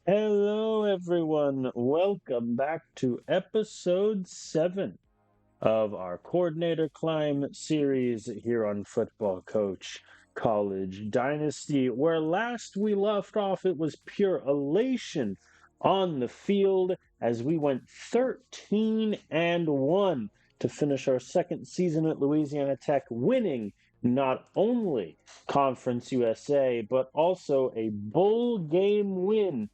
Hello, everyone. Welcome back to episode 7 of our Coordinator Climb series here on Football Coach College Dynasty, where last we left off, it was pure elation on the field as we went 13-1 to finish our second season at Louisiana Tech, winning not only Conference USA, but also a bowl game win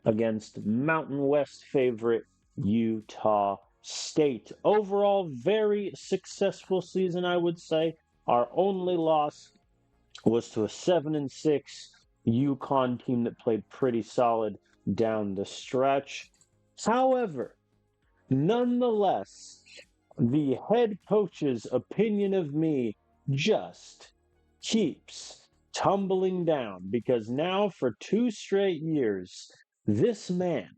against Mountain West favorite Utah State. Overall, very successful season, I would say. Our only loss was to a 7-6 Yukon team that played pretty solid down the stretch. However, nonetheless, the head coach's opinion of me just keeps tumbling down because now for 2 straight years, this man,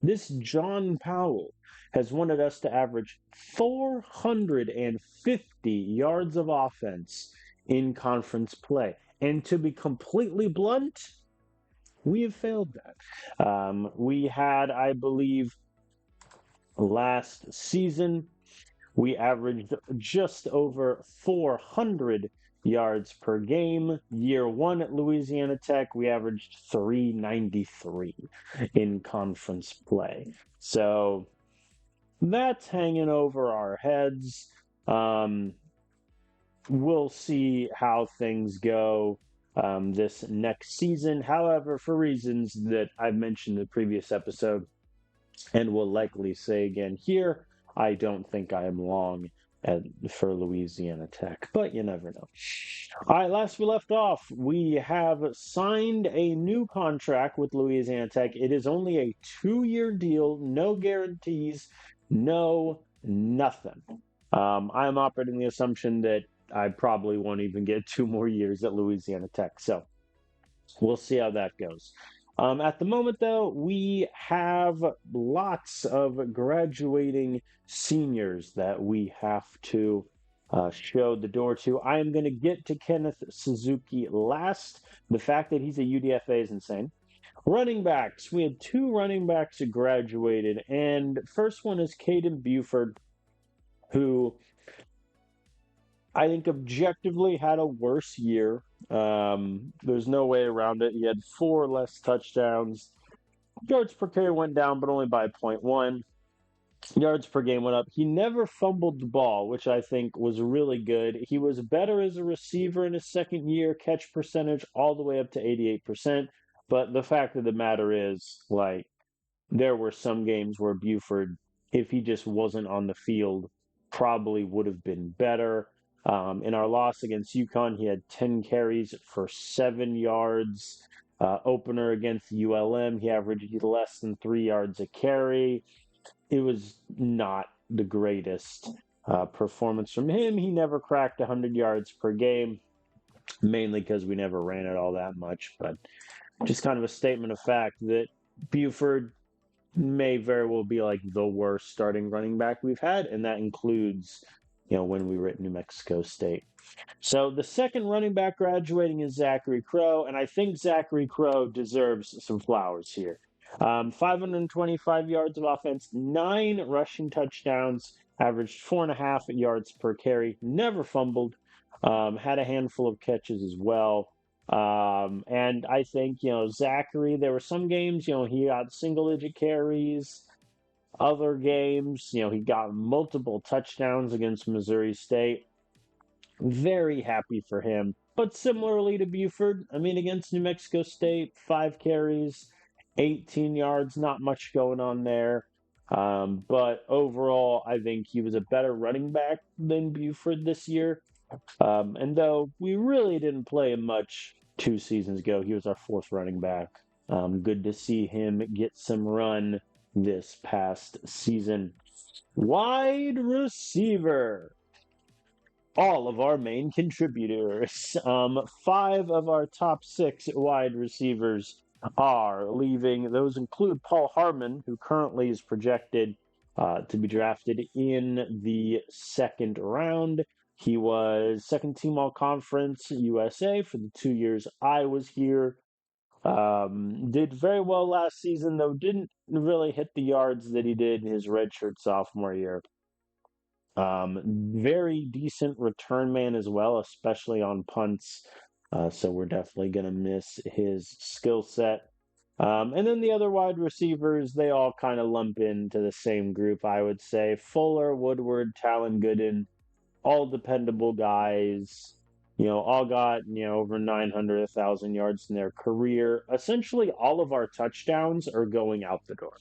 this John Powell, has wanted us to average 450 yards of offense in conference play. And to be completely blunt, we have failed that. We had, I believe, last season, we averaged just over 400 yards per game. Year one at Louisiana Tech, we averaged 393 in conference play. So that's hanging over our heads. We'll see how things go this next season. However, for reasons that I've mentioned in the previous episode, and will likely say again here, I don't think I am long for Louisiana Tech, but you never know. All right, last we left off, we have signed a new contract with Louisiana Tech. It is only a 2-year deal, no guarantees, no nothing. I'm operating the assumption that I probably won't even get 2 more years at Louisiana Tech, so we'll see how that goes. At the moment, though, we have lots of graduating seniors that we have to show the door to. I am going to get to Kenneth Suzuki last. The fact that he's a UDFA is insane. Running backs. We had 2 running backs that graduated, and first one is Caden Buford, who I think objectively had a worse year. There's no way around it. He had 4 less touchdowns. Yards per carry went down, but only by 0.1. Yards per game went up. He never fumbled the ball, which I think was really good. He was better as a receiver in his second year, catch percentage all the way up to 88%. But the fact of the matter is, like, there were some games where Buford, if he just wasn't on the field, probably would have been better. In our loss against UConn, he had 10 carries for 7 yards. Opener against ULM, he averaged less than 3 yards a carry. It was not the greatest performance from him. He never cracked 100 yards per game, mainly because we never ran it all that much. But just kind of a statement of fact that Buford may very well be like the worst starting running back we've had, and that includes, when we were at New Mexico State. So the second running back graduating is Zachary Crowe, and I think Zachary Crowe deserves some flowers here. 525 yards of offense, 9 rushing touchdowns, averaged 4.5 yards per carry, never fumbled, had a handful of catches as well. And I think, Zachary, there were some games, he got single-digit carries. Other games, he got multiple touchdowns against Missouri State. Very happy for him. But similarly to Buford, against New Mexico State, 5 carries, 18 yards, not much going on there. But overall, I think he was a better running back than Buford this year. And though we really didn't play him much 2 seasons ago, he was our 4th running back. Good to see him get some run this past season. Wide receiver. All of our main contributors. 5 of our top 6 wide receivers are leaving. Those include Paul Harmon, who currently is projected to be drafted in the 2nd round. He was second team all conference USA for the 2 years I was here. Did very well last season, though didn't really hit the yards that he did in his redshirt sophomore year. Very decent return man as well, especially on punts. So we're definitely going to miss his skill set. And then the other wide receivers, they all kind of lump into the same group, I would say. Fuller, Woodward, Talon Gooden, all dependable guys. All got, over 900, 1,000 yards in their career. Essentially, all of our touchdowns are going out the door.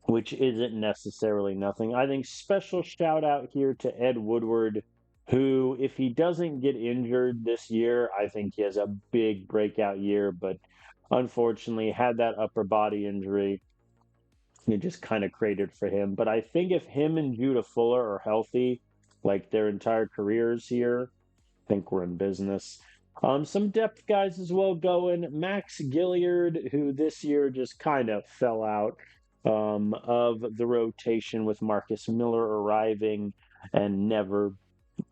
Which isn't necessarily nothing. I think special shout out here to Ed Woodward, who, if he doesn't get injured this year, I think he has a big breakout year, but unfortunately had that upper body injury. It just kind of created for him. But I think if him and Judah Fuller are healthy, like their entire careers here, I think we're in business. Some depth guys as well going. Max Gilliard, who this year just kind of fell out of the rotation with Marcus Miller arriving and never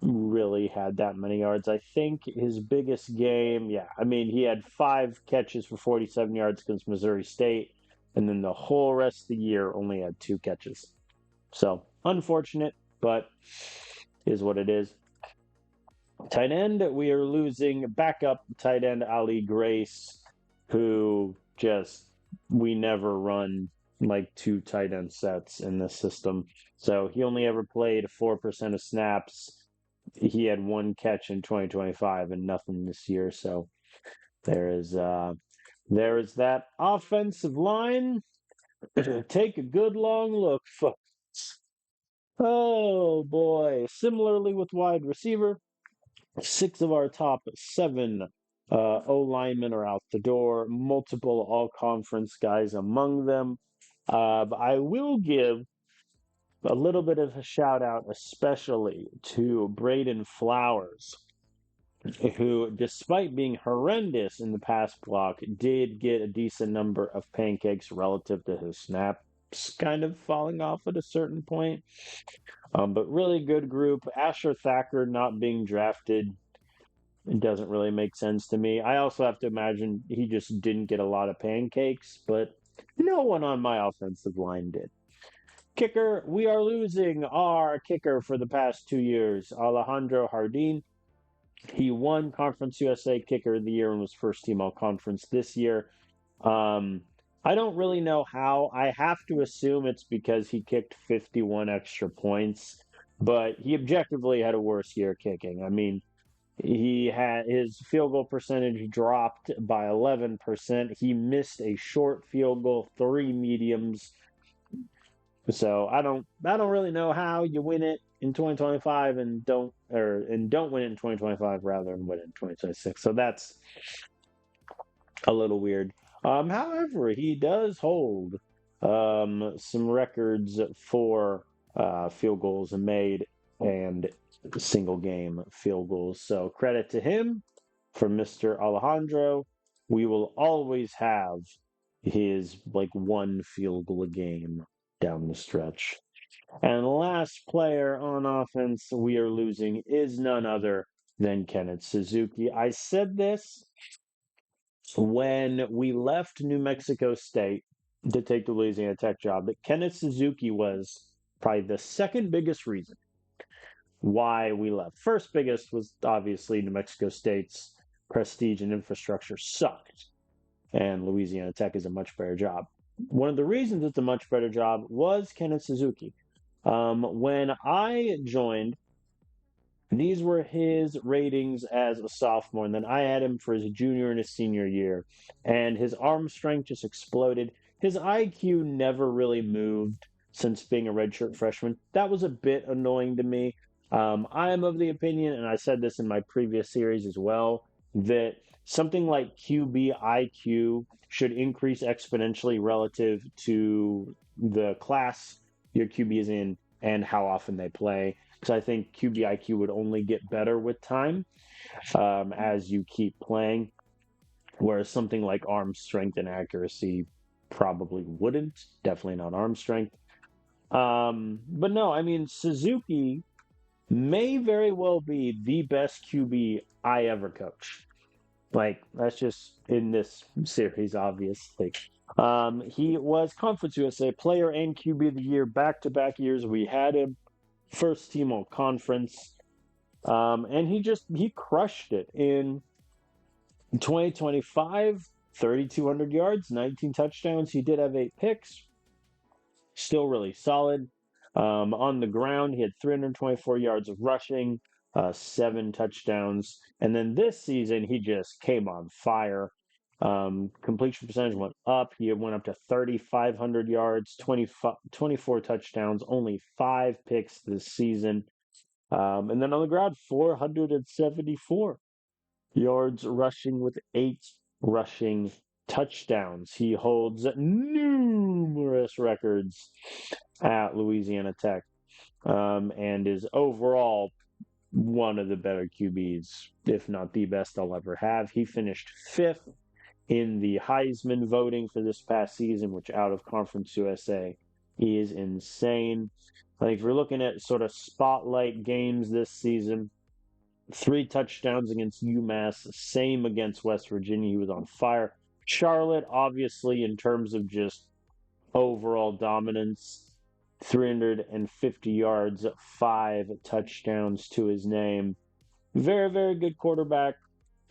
really had that many yards. I think his biggest game, I mean, he had 5 catches for 47 yards against Missouri State, and then the whole rest of the year only had 2 catches. So unfortunate, but is what it is. Tight end, we are losing backup tight end Ali Grace, who we never run like 2 tight end sets in this system. So he only ever played 4% of snaps. He had 1 catch in 2025 and nothing this year. So there is that offensive line. Take a good long look, folks. Oh boy. Similarly with wide receiver, 6 of our top 7 O linemen are out the door, multiple all conference guys among them. But I will give a little bit of a shout out, especially to Braden Flowers, who, despite being horrendous in the pass block, did get a decent number of pancakes relative to his snaps kind of falling off at a certain point. But really good group. Asher Thacker not being drafted, it doesn't really make sense to me. I also have to imagine he just didn't get a lot of pancakes, but no one on my offensive line did. Kicker, we are losing our kicker for the past 2 years, Alejandro Jardín. He won Conference USA Kicker of the Year and was first team all conference this year. I don't really know how. I have to assume it's because he kicked 51 extra points, but he objectively had a worse year kicking. I mean, he had his field goal percentage dropped by 11%. He missed a short field goal, 3 mediums. So I don't really know how you win it in 2025 and don't win it in 2025 rather than win it in 2026. So that's a little weird. However, he does hold some records for field goals made and single game field goals. So credit to him for Mr. Alejandro. We will always have his 1 field goal a game down the stretch. And the last player on offense we are losing is none other than Kenneth Suzuki. I said this when we left New Mexico State to take the Louisiana Tech job, that Kenneth Suzuki was probably the second biggest reason why we left. First biggest was obviously New Mexico State's prestige and infrastructure sucked, and Louisiana Tech is a much better job. One of the reasons it's a much better job was Kenneth Suzuki. When I joined, these were his ratings as a sophomore, and then I had him for his junior and his senior year, and his arm strength just exploded. His IQ never really moved since being a redshirt freshman. That was a bit annoying to me. I am of the opinion, and I said this in my previous series as well, that something like QB IQ should increase exponentially relative to the class your QB is in and how often they play. Because I think QB IQ would only get better with time as you keep playing, whereas something like arm strength and accuracy probably wouldn't. Definitely not arm strength. But no, I mean, Suzuki may very well be the best QB I ever coached. Like, that's just in this series, obviously. He was Conference USA Player and QB of the Year back-to-back years. We had him first team all conference. And he crushed it in 2025, 3,200 yards, 19 touchdowns. He did have 8 picks, still really solid. On the ground, he had 324 yards of rushing, 7 touchdowns. And then this season, he just came on fire. Completion percentage went up. He went up to 3,500 yards, 24 touchdowns, only 5 picks this season. And then on the ground, 474 yards rushing with 8 rushing touchdowns. He holds numerous records at Louisiana Tech, and is overall one of the better QBs, if not the best I'll ever have. He finished fifth in the Heisman voting for this past season, which out of Conference USA is insane. I think if we're looking at sort of spotlight games this season, 3 touchdowns against UMass, same against West Virginia. He was on fire. Charlotte, obviously, in terms of just overall dominance, 350 yards, 5 touchdowns to his name. Very, very good quarterback.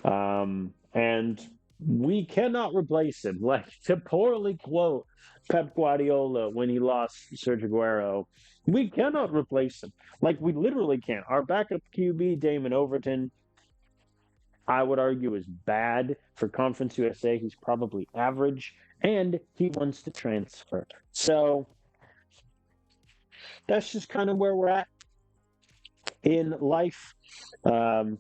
And we cannot replace him. Like, to poorly quote Pep Guardiola when he lost Sergio Aguero, we cannot replace him. Like, we literally can't. Our backup QB, Damon Overton, I would argue is bad for Conference USA. He's probably average, and he wants to transfer. So that's just kind of where we're at in life. Um,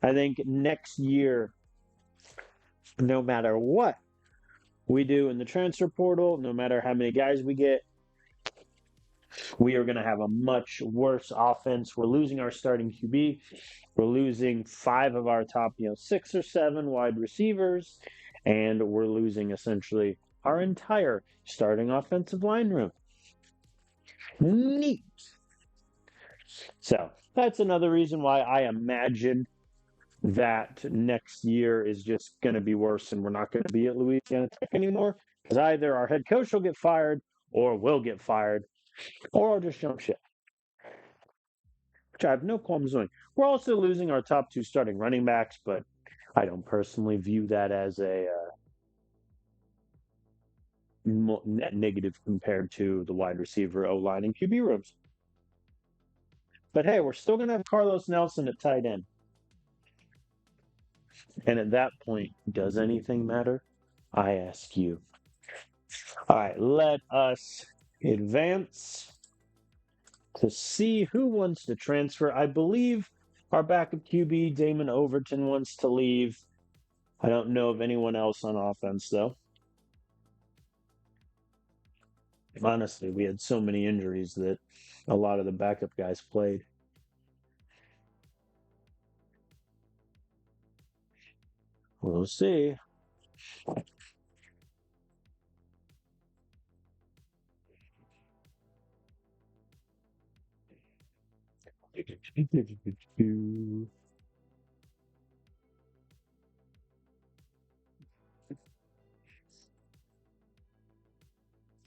I think next year, no matter what we do in the transfer portal, no matter how many guys we get, we are going to have a much worse offense. We're losing our starting QB. We're losing 5 of our top, 6 or 7 wide receivers, and we're losing essentially our entire starting offensive line room. Neat. So that's another reason why I imagine that next year is just going to be worse and we're not going to be at Louisiana Tech anymore, because either our head coach will get fired or we'll get fired, or I'll just jump ship, which I have no qualms doing. We're also losing our top 2 starting running backs, but I don't personally view that as a net negative compared to the wide receiver, O-line, and QB rooms. But hey, we're still going to have Carlos Nelson at tight end. And at that point, does anything matter? I ask you. All right, let us advance to see who wants to transfer. I believe our backup QB, Damon Overton, wants to leave. I don't know of anyone else on offense, though. Honestly, we had so many injuries that a lot of the backup guys played. We'll see.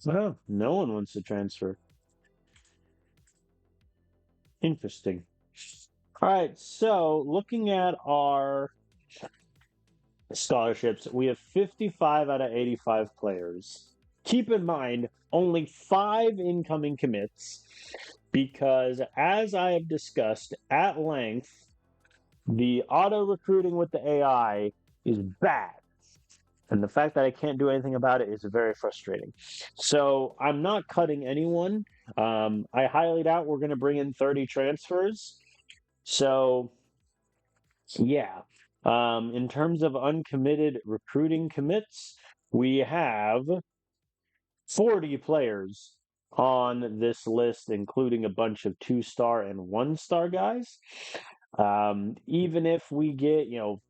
Well, no one wants to transfer. Interesting. All right, so looking at our scholarships, we have 55 out of 85 players. Keep in mind, only 5 incoming commits, because as I have discussed at length, the auto recruiting with the AI is bad. And the fact that I can't do anything about it is very frustrating. So I'm not cutting anyone. I highly doubt we're going to bring in 30 transfers. So, yeah. In terms of uncommitted recruiting commits, we have 40 players on this list, including a bunch of 2-star and 1-star guys. Even if we get,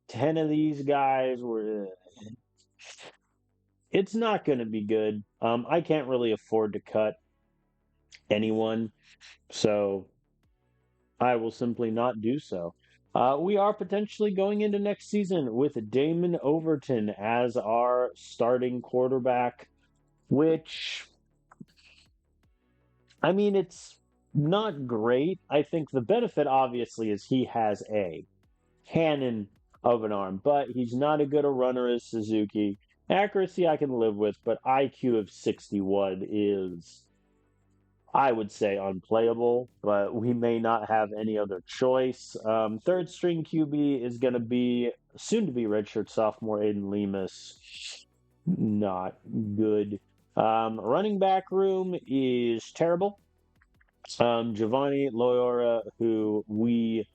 10 of these guys, it's not going to be good. I can't really afford to cut anyone, so I will simply not do so. We are potentially going into next season with Damon Overton as our starting quarterback, which, I mean, it's not great. I think the benefit, obviously, is he has a cannon of an arm, but he's not as good a runner as Suzuki. Accuracy I can live with, but IQ of 61 is, I would say, unplayable, but we may not have any other choice. Third string QB is going to be soon to be redshirt sophomore Aiden Lemus. Not good. Running back room is terrible. Giovanni Loyola, who we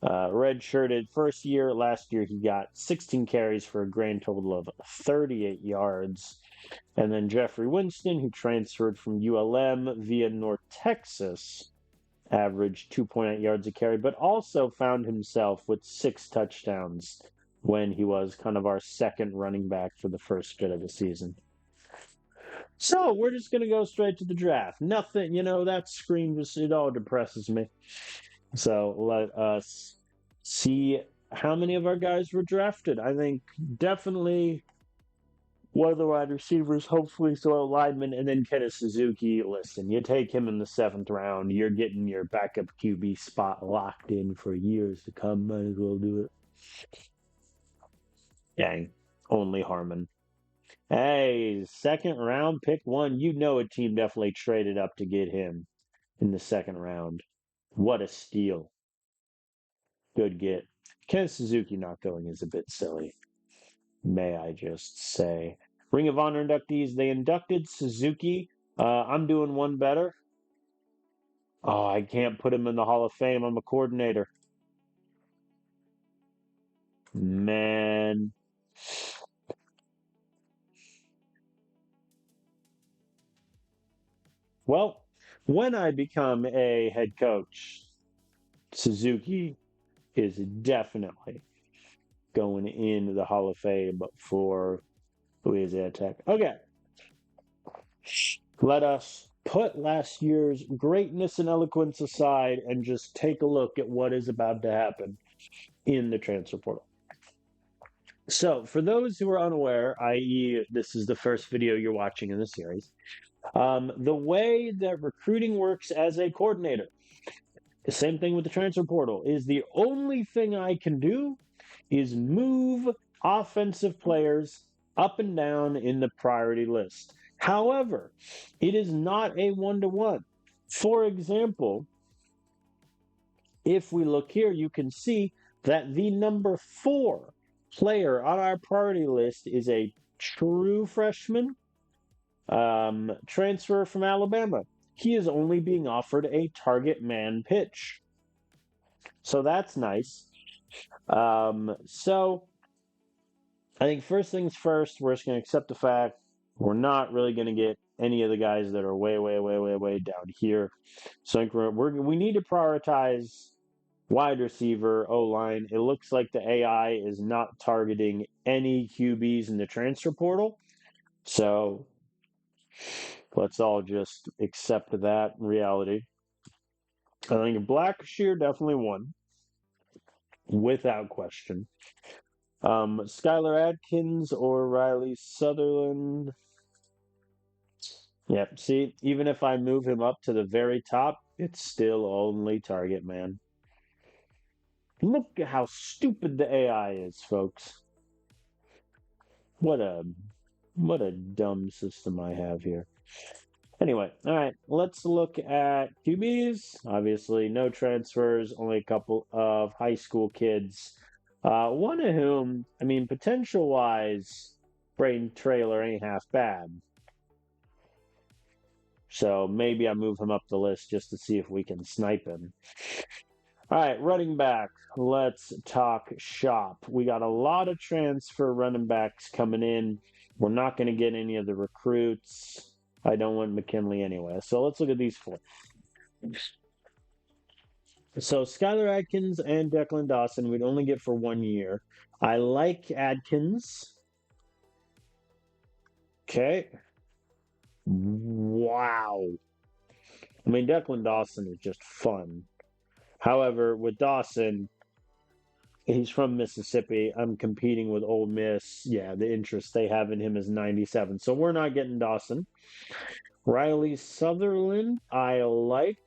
redshirted first year. Last year, he got 16 carries for a grand total of 38 yards. And then Jeffrey Winston, who transferred from ULM via North Texas, averaged 2.8 yards a carry, but also found himself with 6 touchdowns when he was kind of our second running back for the first bit of the season. So we're just going to go straight to the draft. Nothing, that screen just, it all depresses me. So let us see how many of our guys were drafted. I think definitely one of the wide receivers, hopefully so lineman, and then Kenneth Suzuki. Listen, you take him in the 7th round, you're getting your backup QB spot locked in for years to come. Might as well do it. Dang, only Harmon. Hey, 2nd round, pick 1. You know a team definitely traded up to get him in the 2nd round. What a steal. Good get. Ken Suzuki not going is a bit silly, may I just say. Ring of Honor inductees, they inducted Suzuki. I'm doing one better. Oh, I can't put him in the Hall of Fame. I'm a coordinator. Man. Well, when I become a head coach, Suzuki is definitely going in the Hall of Fame for Louisiana Tech. Okay. Let us put last year's greatness and eloquence aside and just take a look at what is about to happen in the transfer portal. So, for those who are unaware, i.e., this is the first video you're watching in the series, the way that recruiting works as a coordinator, the same thing with the transfer portal, is the only thing I can do is move offensive players up and down in the priority list. However, it is not a one-to-one. For example, if we look here, you can see that the number 4 player on our priority list is a true freshman transfer from Alabama. He is only being offered a target man pitch. So that's nice. So I think first things first, we're just going to accept the fact we're not really going to get any of the guys that are way down here. So I think we need to prioritize wide receiver, O-line. It looks like the AI is not targeting any QBs in the transfer portal. So let's all just accept that reality. I think Blackshear definitely won, without question. Skylar Adkins or Riley Sutherland. Yep, see, even if I move him up to the very top, it's still only target man. Look at how stupid the AI is, folks. What a dumb system I have here. Anyway, all right, let's look at QBs. Obviously, no transfers, only a couple of high school kids. One of whom, I mean, potential-wise, Braden Trailer ain't half bad. So maybe I move him up the list just to see if we can snipe him. All right, running back. Let's talk shop. We got a lot of transfer running backs coming in. We're not going to get any of the recruits. I don't want McKinley anyway. So let's look at these 4. So Skylar Adkins and Declan Dawson we'd only get for 1 year. I like Adkins. Okay. Wow. I mean, Declan Dawson is just fun. However, with Dawson, He's from Mississippi. I'm competing with Ole Miss. Yeah, the interest they have in him is 97. So we're not getting Dawson. Riley Sutherland, I like.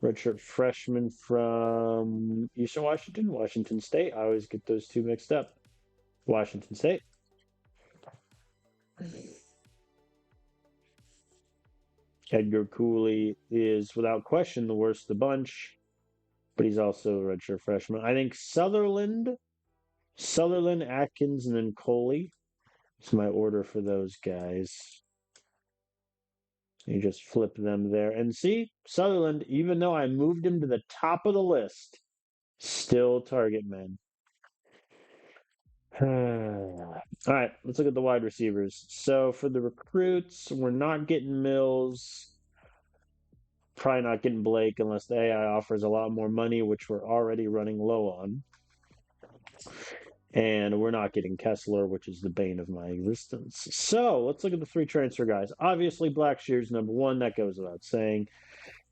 Redshirt freshman from Eastern Washington, Washington State. I always get those two mixed up. Washington State. Edgar Cooley is without question the worst of the bunch, but he's also a redshirt freshman. I think Sutherland, Atkins, and then Coley. It's my order for those guys. You just flip them there. And see, Sutherland, even though I moved him to the top of the list, still target man. All right, let's look at the wide receivers. So for the recruits, we're not getting Mills, probably not getting Blake unless the AI offers a lot more money, which we're already running low on. And we're not getting Kessler, which is the bane of my existence. So let's look at the three transfer guys. Obviously, Blackshear's number one. That goes without saying.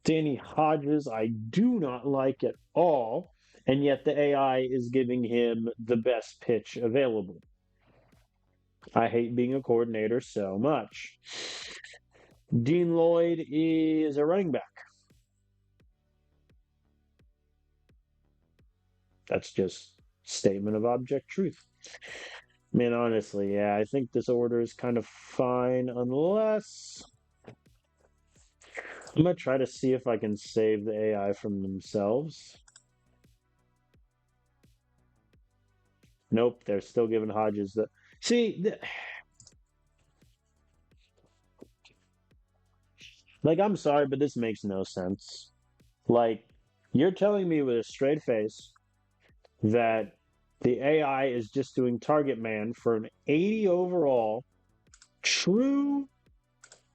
Danny Hodges, I do not like at all. And yet the AI is giving him the best pitch available. I hate being a coordinator so much. Dean Lloyd is a running back. That's just statement of object truth. Man, honestly, yeah, I think this order is kind of fine unless I'm gonna try to see if I can save the AI from themselves. Nope, they're still giving Hodges the. See, like, I'm sorry, but this makes no sense. Like, you're telling me with a straight face that the AI is just doing target man for an 80 overall true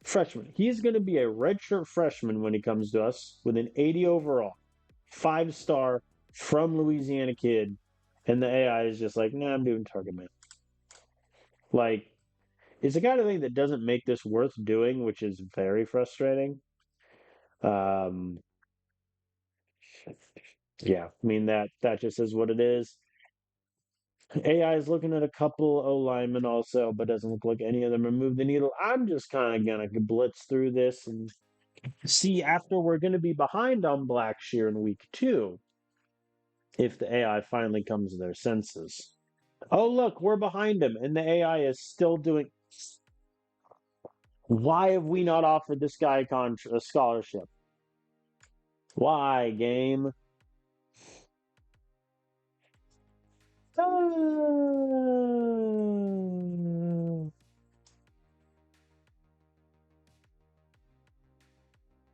freshman. He's going to be a redshirt freshman when he comes to us with an 80 overall, 5-star from Louisiana kid. And the AI is just like, nah, I'm doing target man. Like, it's the kind of thing that doesn't make this worth doing, which is very frustrating. Um, yeah, I mean that just is what it is. AI is looking at a couple O linemen also, but doesn't look like any of them are moved the needle. I'm just kind of gonna blitz through this and see after we're gonna be behind on Blackshear in week 2 if the AI finally comes to their senses. Oh look, we're behind him, and the AI is still doing. Why have we not offered this guy a scholarship? Why, game?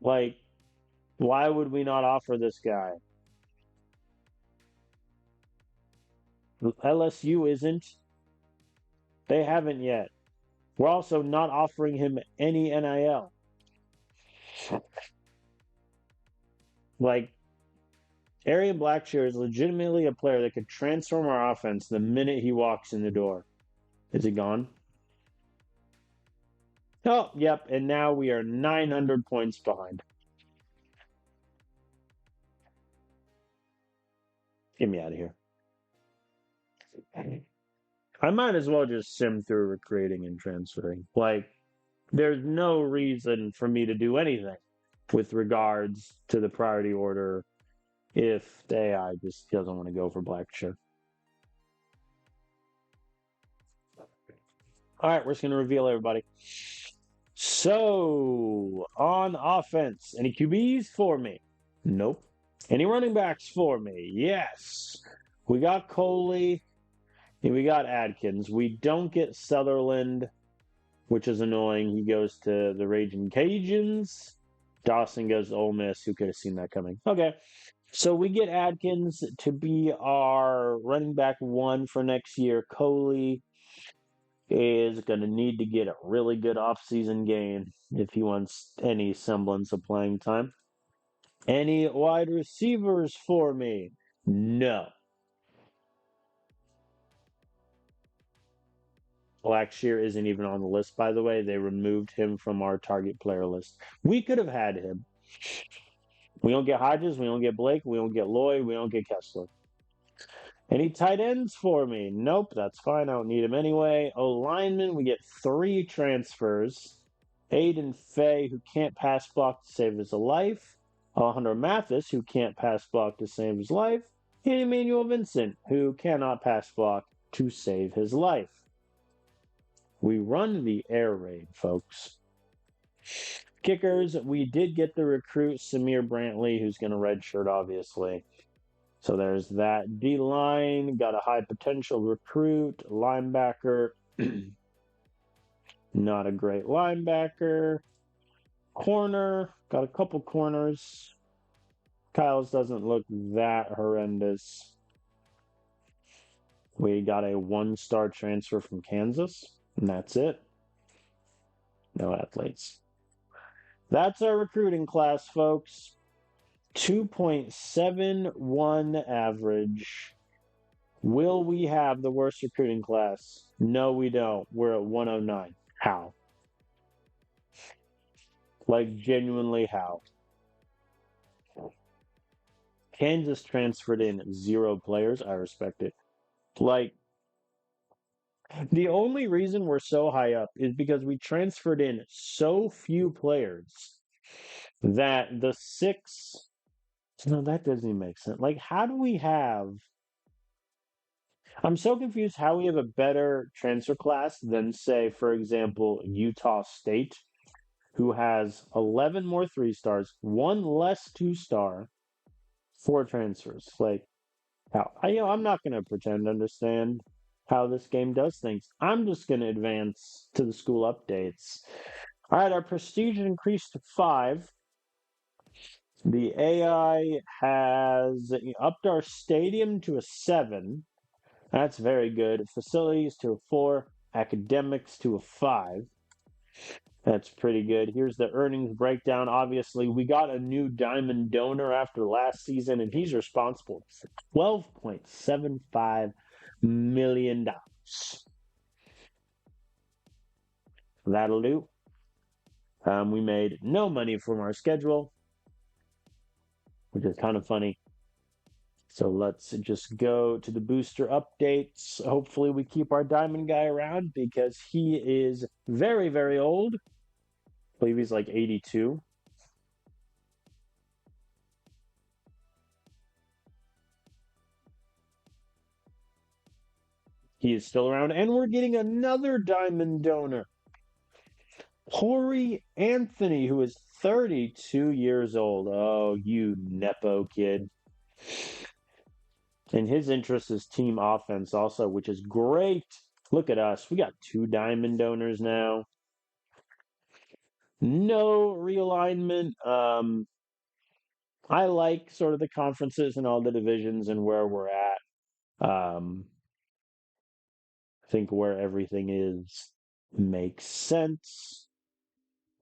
Like, why would we not offer this guy? LSU isn't. They haven't yet. We're also not offering him any NIL. Like, Arian Blackshear is legitimately a player that could transform our offense the minute he walks in the door. Is he gone? Oh, yep. And now we are 900 points behind. Get me out of here. I might as well just sim through recruiting and transferring. Like, there's no reason for me to do anything with regards to the priority order if the AI just doesn't want to go for Blackshear. All right, we're just going to reveal everybody. So, on offense, any QBs for me? Nope. Any running backs for me? Yes. We got Coley and we got Adkins. We don't get Sutherland, which is annoying. He goes to the Raging Cajuns. Dawson goes to Ole Miss. Who could have seen that coming? Okay. So we get Adkins to be our running back 1 for next year. Coley is going to need to get a really good offseason game if he wants any semblance of playing time. Any wide receivers for me? No. Blackshear isn't even on the list, by the way. They removed him from our target player list. We could have had him. We don't get Hodges. We don't get Blake. We don't get Lloyd. We don't get Kessler. Any tight ends for me? Nope, that's fine. I don't need him anyway. O-lineman, we get 3 transfers. Aiden Fay, who can't pass block to save his life. Alejandro Mathis, who can't pass block to save his life. And Emmanuel Vincent, who cannot pass block to save his life. We run the air raid, folks. Kickers, we did get the recruit Samir Brantley, who's going to redshirt, obviously. So there's that. D-line, got a high potential recruit. Linebacker, not a great linebacker. Corner, got a couple corners. Kyle's doesn't look that horrendous. We got a 1-star transfer from Kansas, and that's it. No athletes. That's our recruiting class, folks. 2.71 average. Will we have the worst recruiting class? No, we don't. We're at 109. How? Like, genuinely, how? Kansas transferred in 0 players. I respect it. Like, the only reason we're so high up is because we transferred in so few players that the 6. No, that doesn't even make sense. Like, how do we have. I'm so confused how we have a better transfer class than, say, for example, Utah State, who has 11 more 3-stars, 1 less 2-star, 4 transfers. Like, how? I'm not going to pretend to understand how this game does things. I'm just going to advance to the school updates. All right, our prestige increased to 5. The AI has upped our stadium to a 7. That's very good. Facilities to a 4. Academics to a 5. That's pretty good. Here's the earnings breakdown. Obviously, we got a new diamond donor after last season, and he's responsible for $12.75 million. That'll do. We made no money from our schedule, which is kind of funny. So let's just go to the booster updates. Hopefully we keep our diamond guy around because he is very, very old. I believe he's like 82. He is still around, and we're getting another diamond donor. Corey Anthony, who is 32 years old. Oh, you Nepo kid. And his interest is team offense also, which is great. Look at us. We got 2 diamond donors now. No realignment. I like sort of the conferences and all the divisions and where we're at. I think where everything is makes sense.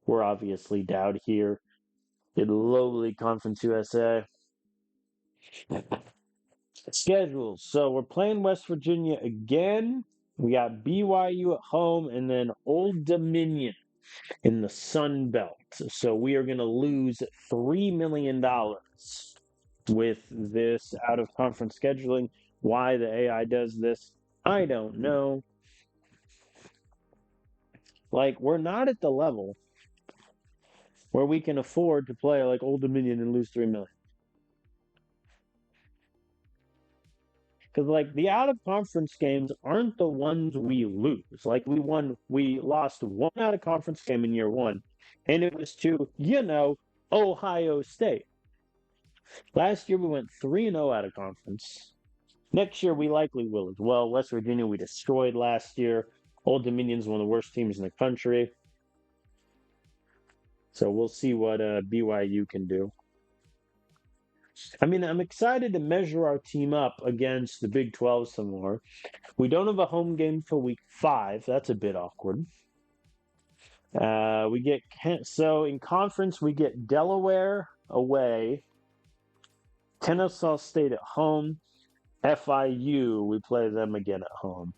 We're obviously down here in lowly Conference USA. Schedules. So we're playing West Virginia again. We got BYU at home and then Old Dominion in the Sun Belt. So we are going to lose $3 million with this out of conference scheduling. Why the AI does this, I don't know. Like, we're not at the level where we can afford to play like Old Dominion and lose $3 million. Because like the out of conference games aren't the ones we lose. Like we lost 1 out of conference game in year 1, and it was to Ohio State. Last year we went 3-0 out of conference. Next year we likely will as well. West Virginia we destroyed last year. Old Dominion's one of the worst teams in the country. So we'll see what BYU can do. I mean, I'm excited to measure our team up against the Big 12 some more. We don't have a home game till week 5. That's a bit awkward. So in conference we get Delaware away, Kennesaw State at home, FIU we play them again at home.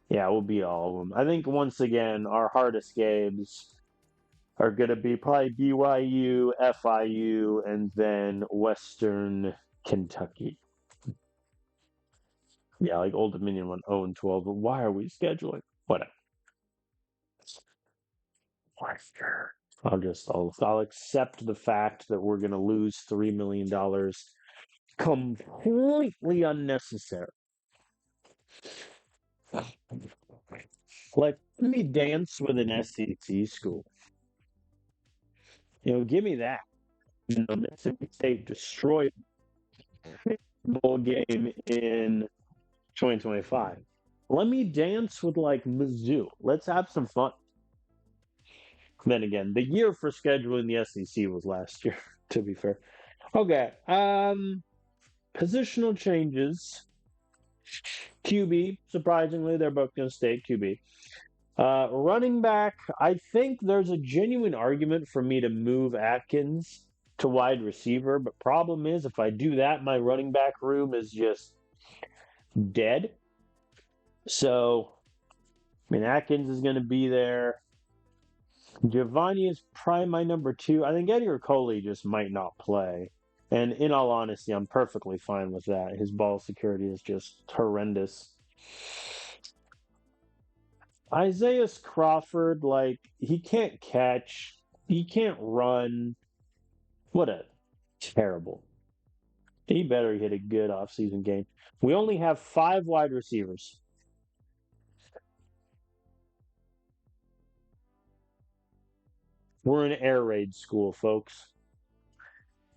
Yeah, we'll beat all of them. I think once again our hardest games are going to be probably BYU, FIU, and then Western Kentucky. Yeah, like Old Dominion went 0 and 12, but why are we scheduling? Whatever. Whatever. I'll accept the fact that we're gonna lose $3 million completely unnecessary. Like, let me dance with an SEC school. Give me that. Mississippi State destroyed the bowl game in 2025. Let me dance with like Mizzou. Let's have some fun. Then again, the year for scheduling the SEC was last year, to be fair. Okay. Positional changes. QB, surprisingly, they're both going to stay QB. Running back, I think there's a genuine argument for me to move Atkins to wide receiver, but problem is if I do that, my running back room is just dead. So, I mean, Atkins is going to be there. Giovanni is probably my number two. I think Eddie Coley just might not play. And in all honesty, I'm perfectly fine with that. His ball security is just horrendous. Isaiah Crawford, like, he can't catch, he can't run. What a terrible. He better hit a good offseason game. We only have 5 wide receivers. We're an air raid school, folks.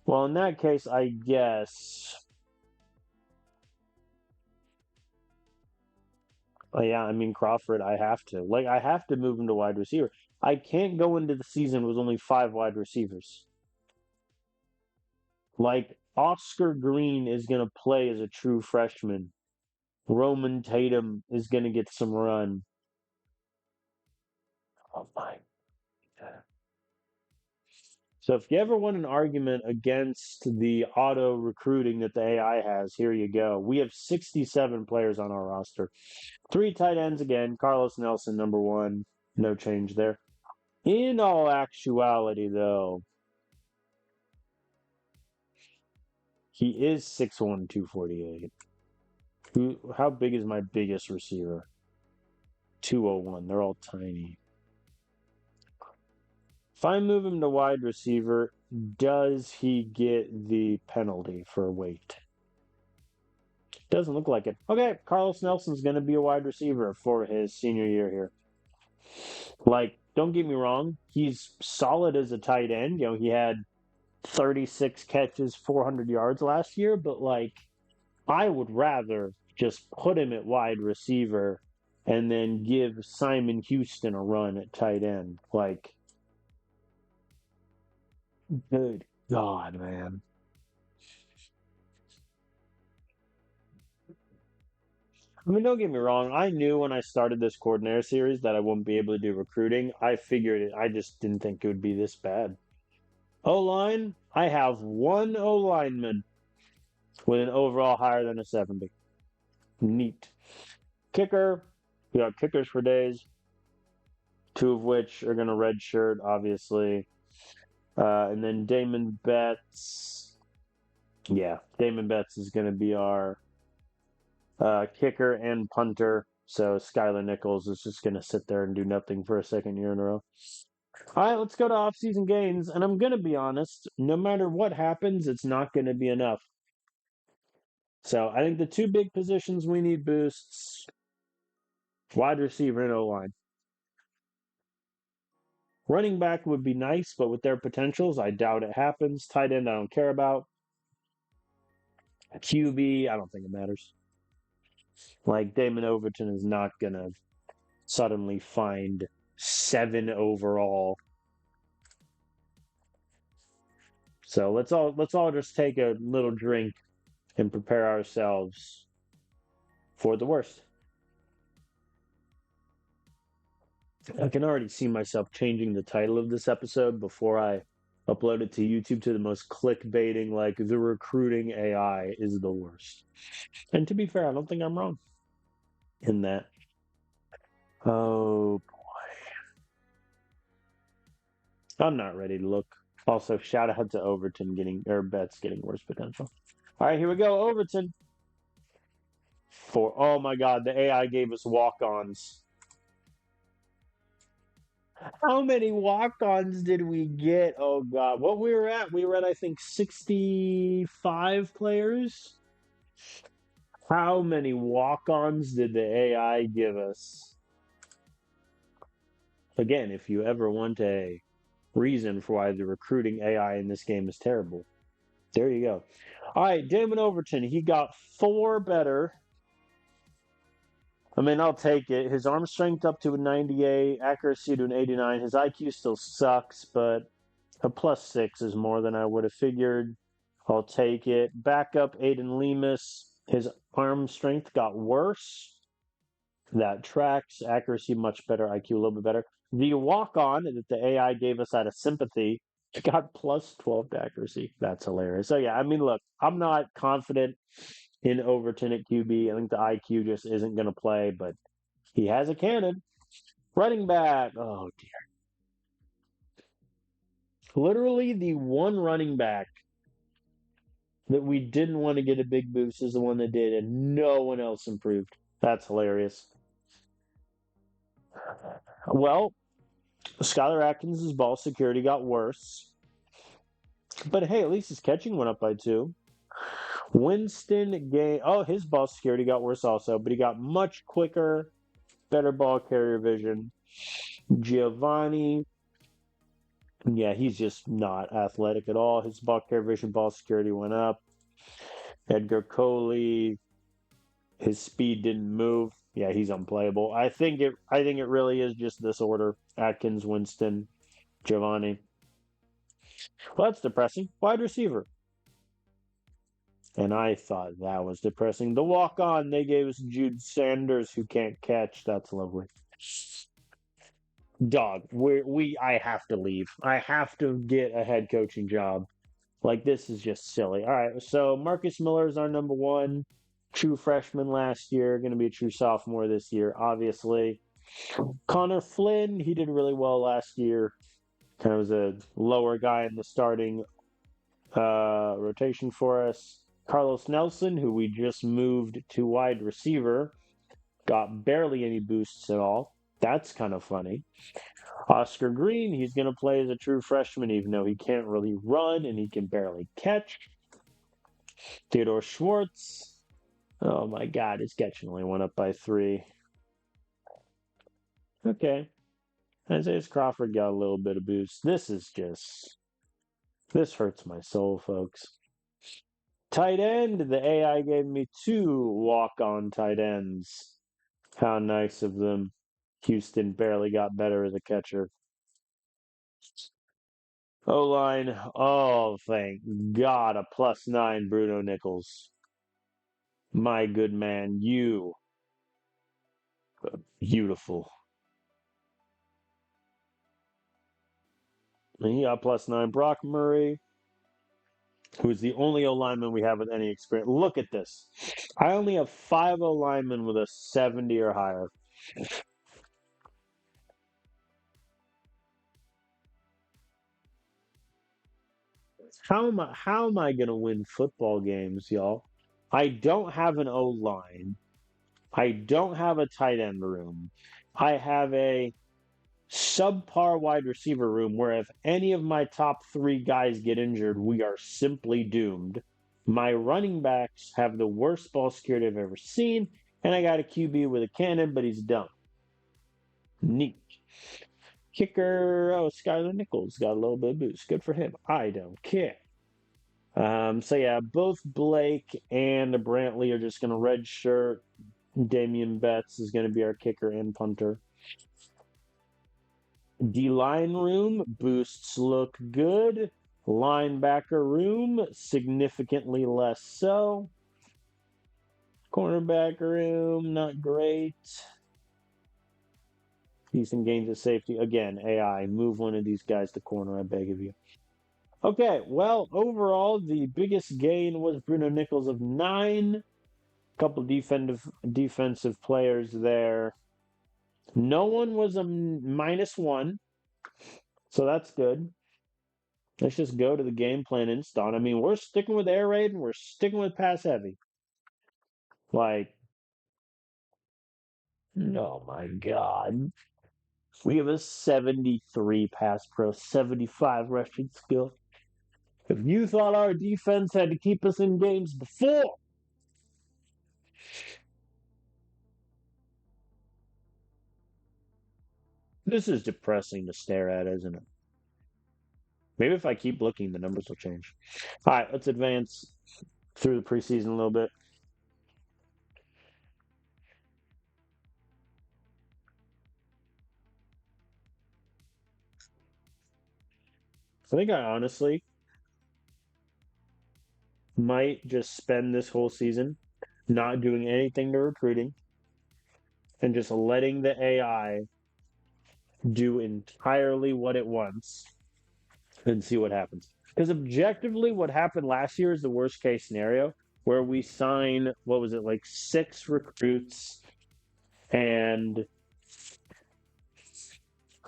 Well, in that case, I guess. Yeah, I mean, Crawford, I have to. Like, I have to move him to wide receiver. I can't go into the season with only 5 wide receivers. Like, Oscar Green is going to play as a true freshman. Roman Tatum is going to get some run. Oh, my God. So if you ever want an argument against the auto recruiting that the AI has, here you go. We have 67 players on our roster. 3 tight ends again. Carlos Nelson, number 1. No change there. In all actuality, though, he is 6'1", 248. How big is my biggest receiver? 201. They're all tiny. If I move him to wide receiver, does he get the penalty for weight? Doesn't look like it. Okay, Carlos Nelson's going to be a wide receiver for his senior year here. Like, don't get me wrong, he's solid as a tight end. He had 36 catches, 400 yards last year, but like, I would rather just put him at wide receiver and then give Simon Houston a run at tight end. Like, good God, man. I mean, don't get me wrong. I knew when I started this coordinator series that I wouldn't be able to do recruiting. I figured it. I just didn't think it would be this bad. O line, I have 1 O lineman with an overall higher than a 70. Neat. Kicker, we got kickers for days, 2 of which are going to redshirt, obviously. And then Damon Betts. Yeah, Damon Betts is going to be our kicker and punter. So Skylar Nichols is just going to sit there and do nothing for a second year in a row. All right, let's go to offseason gains. And I'm going to be honest, no matter what happens, it's not going to be enough. So I think the 2 big positions we need boosts, wide receiver and O-line. Running back would be nice, but with their potentials, I doubt it happens. Tight end, I don't care about. QB, I don't think it matters. Like, Damon Overton is not going to suddenly find 7 overall. So let's all just take a little drink and prepare ourselves for the worst. I can already see myself changing the title of this episode before I upload it to YouTube to the most clickbaiting, like, the recruiting AI is the worst. And to be fair, I don't think I'm wrong in that. Oh boy. I'm not ready to look. Also, shout out to Overton Betts getting worse potential. All right, here we go. Overton. For oh my God, the AI gave us walk-ons. How many walk-ons did we get? Oh God, what we were at? We were at I think 65 players. How many walk-ons did the AI give us? Again, if you ever want a reason for why the recruiting AI in this game is terrible, there you go. All right, Damon Overton, he got four better. I mean, I'll take it. His arm strength up to a 98, accuracy to an 89. His IQ still sucks, but a +6 is more than I would have figured. I'll take it. Backup Aiden Lemus. His arm strength got worse. That tracks. Accuracy much better. IQ a little bit better. The walk on that the AI gave us out of sympathy got +12 to accuracy. That's hilarious. So, yeah, I mean, look, I'm not confident in Overton at QB. I think the IQ just isn't going to play, but he has a cannon. Running back. Oh, dear. Literally the one running back that we didn't want to get a big boost is the one that did, and no one else improved. That's hilarious. Well, Skylar Atkins' ball security got worse. But hey, at least his catching went up by two. Winston gained. Oh, his ball security got worse also, but he got much quicker, better ball carrier vision. Giovanni, yeah, he's just not athletic at all. His ball carrier vision, ball security went up. Edgar Coley, his speed didn't move. Yeah, he's unplayable. I think it really is just this order. Atkins, Winston, Giovanni. Well, that's depressing. Wide receiver. And I thought that was depressing. The walk on, they gave us Jude Sanders, who can't catch. That's lovely. Dog, I have to leave. I have to get a head coaching job. Like, this is just silly. All right, so Marcus Miller is our number one. True freshman last year, going to be a true sophomore this year, obviously. Connor Flynn, he did really well last year. Kind of was a lower guy in the starting rotation for us. Carlos Nelson, who we just moved to wide receiver, got barely any boosts at all. That's kind of funny. Oscar Green, he's going to play as a true freshman, even though he can't really run and he can barely catch. Theodore Schwartz, oh my God, his catching only went up by 3. Okay. Isaiah Crawford got a little bit of boost. This hurts my soul, folks. Tight end, the AI gave me 2 walk-on tight ends. How nice of them. Houston barely got better as a catcher. O-line, oh, thank God, a +9 Bruno Nichols. My good man, you. Beautiful. And he got +9 Brock Murray, who is the only O lineman we have with any experience. Look at this. I only have 5 O linemen with a 70 or higher. How am I going to win football games, y'all? I don't have an O line. I don't have a tight end room. I have a subpar wide receiver room where if any of my top 3 guys get injured, we are simply doomed. My running backs have the worst ball security I've ever seen, and I got a QB with a cannon, but he's dumb. Neat. Kicker, oh, Skylar Nichols got a little bit of boost. Good for him. I don't care. So yeah, both Blake and Brantley are just going to redshirt. Damian Betts is going to be our kicker and punter. D-line room, boosts look good. Linebacker room, significantly less so. Cornerback room, not great. Decent gains of safety. Again, AI, move one of these guys to corner, I beg of you. Okay, well, overall, the biggest gain was Bruno Nichols of 9. Couple defensive players there. No one was a -1, so that's good. Let's just go to the game plan instant. I mean, we're sticking with air raid and we're sticking with pass heavy. Like, Oh my God. We have a 73 pass pro, 75 rushing skill. If you thought our defense had to keep us in games before, this is depressing to stare at, isn't it? Maybe if I keep looking, the numbers will change. All right, let's advance through the preseason a little bit. I think I honestly might just spend this whole season not doing anything to recruiting and just letting the AI do entirely what it wants and see what happens. Because objectively, what happened last year is the worst case scenario where we sign, what was it, like 6 recruits, and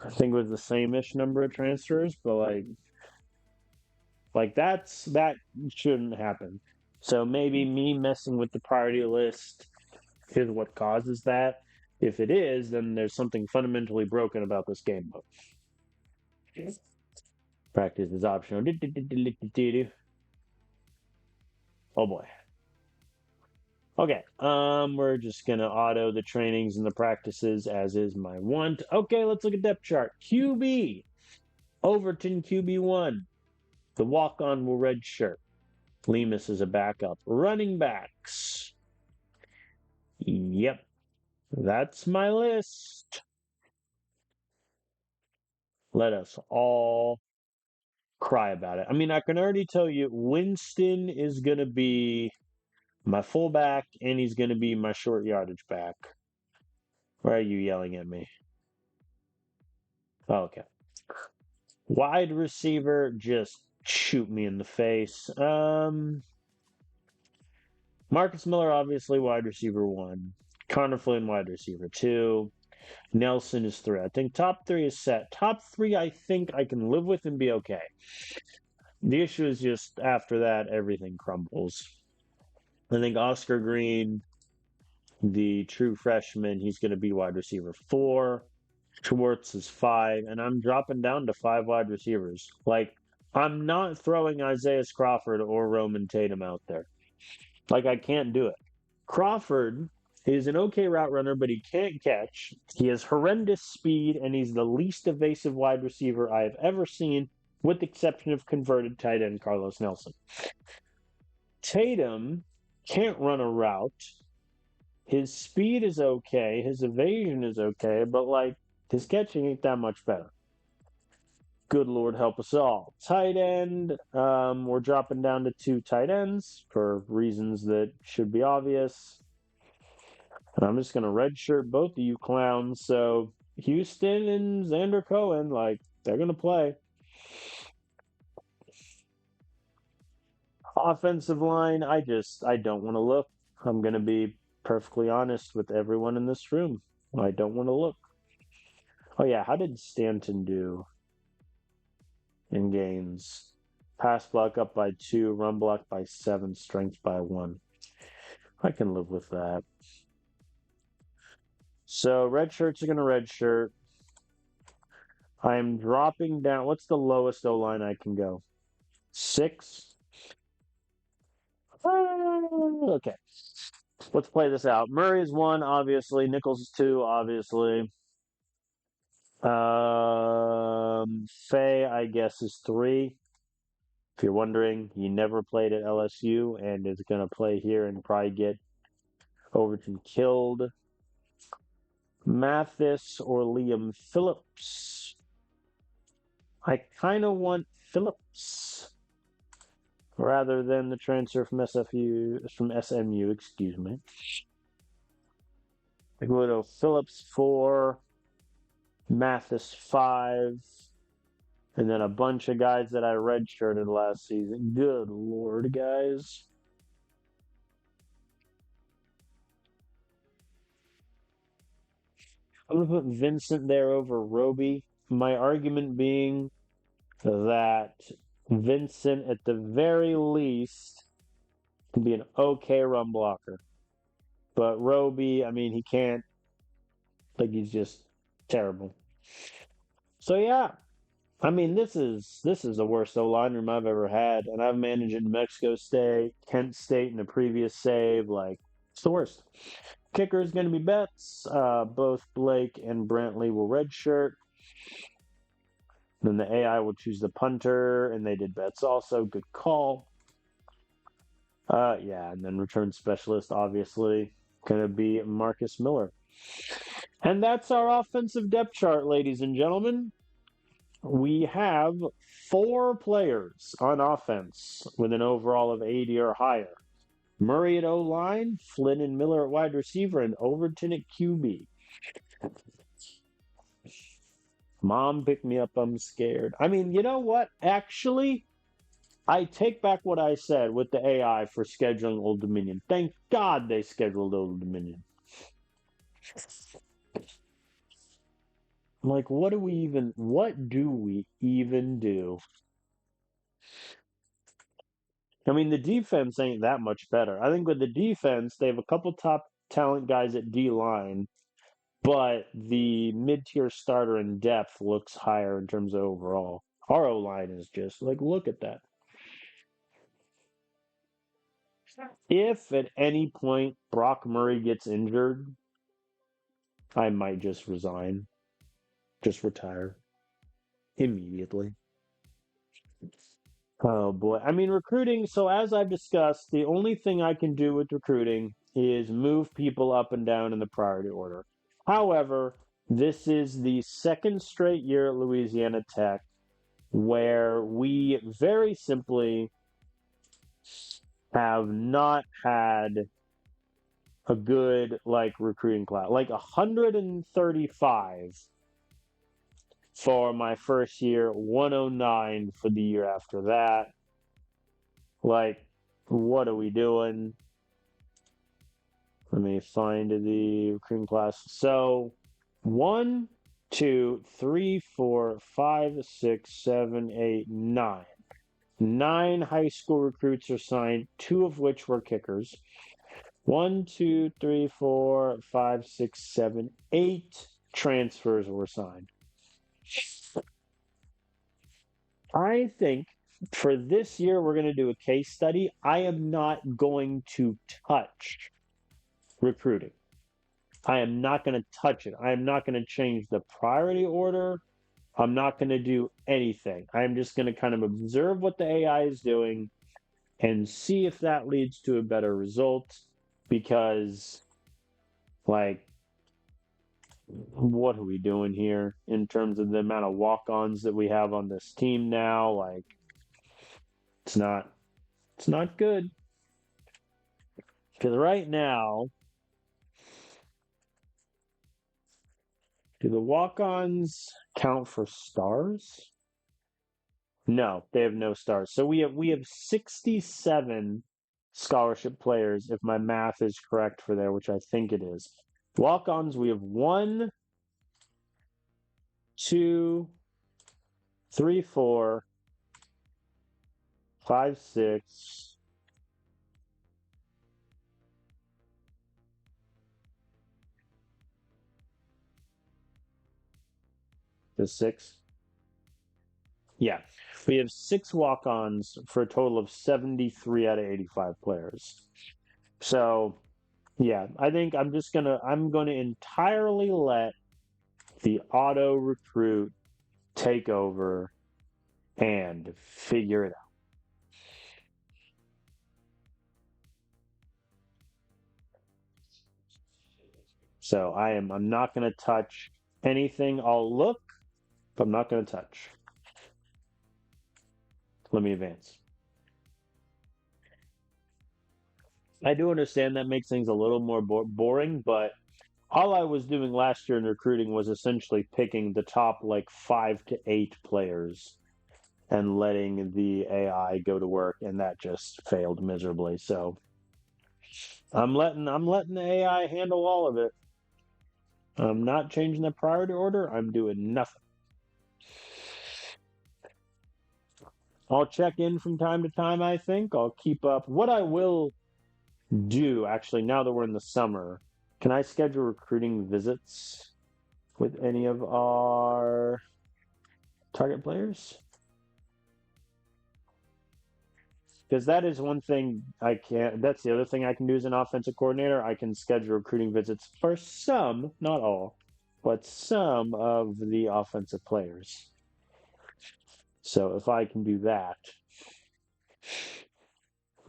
I think it was the same-ish number of transfers, but like that shouldn't happen. So maybe me messing with the priority list is what causes that. If it is, then there's something fundamentally broken about this game book. Practice is optional. Oh boy. Okay. We're just gonna auto the trainings and the practices as is my want. Okay, let's look at depth chart. QB. Overton QB1. The walk-on will red shirt. Lemus is a backup. Running backs. Yep. That's my list. Let us all cry about it. I mean, I can already tell you Winston is going to be my fullback and he's going to be my short yardage back. Why are you yelling at me? Oh, okay. Wide receiver, just shoot me in the face. Marcus Miller, obviously wide receiver 1. Connor Flynn, wide receiver 2. Nelson is 3. I think top 3 is set. Top 3, I think I can live with and be okay. The issue is just after that, everything crumbles. I think Oscar Green, the true freshman, he's going to be wide receiver 4. Schwartz is 5. And I'm dropping down to 5 wide receivers. Like, I'm not throwing Isaiah Crawford or Roman Tatum out there. Like, I can't do it. Crawford is an okay route runner, but he can't catch. He has horrendous speed, and he's the least evasive wide receiver I have ever seen, with the exception of converted tight end Carlos Nelson. Tatum can't run a route. His speed is okay. His evasion is okay, but like his catching ain't that much better. Good Lord help us all. Tight end, we're dropping down to 2 tight ends for reasons that should be obvious. And I'm just going to redshirt both of you clowns. So Houston and Xander Cohen, like, they're going to play. Offensive line, I don't want to look. I'm going to be perfectly honest with everyone in this room. I don't want to look. Oh, yeah. How did Stanton do in games? Pass block up by 2, run block by 7, strength by 1. I can live with that. So red shirts are going to red shirt. I am dropping down. What's the lowest O line I can go? 6? Okay. Let's play this out. Murray is 1, obviously. Nichols is 2, obviously. Fay, I guess, is 3. If you're wondering, he never played at LSU and is going to play here and probably get Overton killed. Mathis or Liam Phillips. I kind of want Phillips rather than the transfer from SMU, excuse me. I go to Phillips 4, Mathis 5, and then a bunch of guys that I redshirted last season. Good Lord, guys. I'm going to put Vincent there over Roby. My argument being that Vincent, at the very least, can be an okay run blocker. But Roby, I mean, he can't Like he's just terrible. So yeah, I mean this is the worst O line room I've ever had, and I've managed in New Mexico State, Kent State in the previous save. Like it's the worst. Kicker is going to be Betts. Both Blake and Brantley will redshirt. Then the AI will choose the punter, and they did Betts also. Good call. Yeah, and then return specialist, obviously, going to be Marcus Miller. And that's our offensive depth chart, ladies and gentlemen. We have 4 players on offense with an overall of 80 or higher. Murray at O-line, Flynn and Miller at wide receiver, and Overton at QB. Mom, pick me up, I'm scared. I mean, you know what? Actually, I take back what I said with the AI for scheduling Old Dominion. Thank God they scheduled Old Dominion. Like, what do we even do? I mean, the defense ain't that much better. I think with the defense, they have a couple top talent guys at D line, but the mid-tier starter in depth looks higher in terms of overall. Our O line is just like, look at that. If at any point Brock Murray gets injured, I might just resign, just retire immediately. Oh boy. I mean, recruiting. So, as I've discussed, the only thing I can do with recruiting is move people up and down in the priority order. However, this is the second straight year at Louisiana Tech where we very simply have not had a good recruiting class. Like 135 for my first year, 109 for the year after that. Like, what are we doing? Let me find the recruiting class. So, 1, 2, 3, 4, 5, 6, 7, 8, 9. 9 high school recruits are signed, 2 of which were kickers. 1, 2, 3, 4, 5, 6, 7, 8 transfers were signed. I think for this year, we're going to do a case study. I am not going to touch recruiting. I am not going to touch it. I am not going to change the priority order. I'm not going to do anything. I'm just going to kind of observe what the AI is doing and see if that leads to a better result. Because, what are we doing here in terms of the amount of walk-ons that we have on this team now? It's not good. Because right now, do the walk-ons count for stars? No, they have no stars. So we have 67 scholarship players, if my math is correct for there, which I think it is. Walk-ons, we have 1, 2, 3, 4, 5, 6. The 6? Yeah. We have 6 walk-ons for a total of 73 out of 85 players. So, yeah, I think I'm going to entirely let the auto recruit take over and figure it out. So I'm not going to touch anything. I'll look, but I'm not going to touch. Let me advance. I do understand that makes things a little more boring, but all I was doing last year in recruiting was essentially picking the top 5 to 8 players and letting the AI go to work, and that just failed miserably. So I'm letting the AI handle all of it. I'm not changing the priority order. I'm doing nothing. I'll check in from time to time, I think. I'll keep up. What I will do, actually, now that we're in the summer, can I schedule recruiting visits with any of our target players. Because that is one thing I can't. That's the other thing I can do as an offensive coordinator. I can schedule recruiting visits for some, not all, but some of the offensive players. So if I can do that,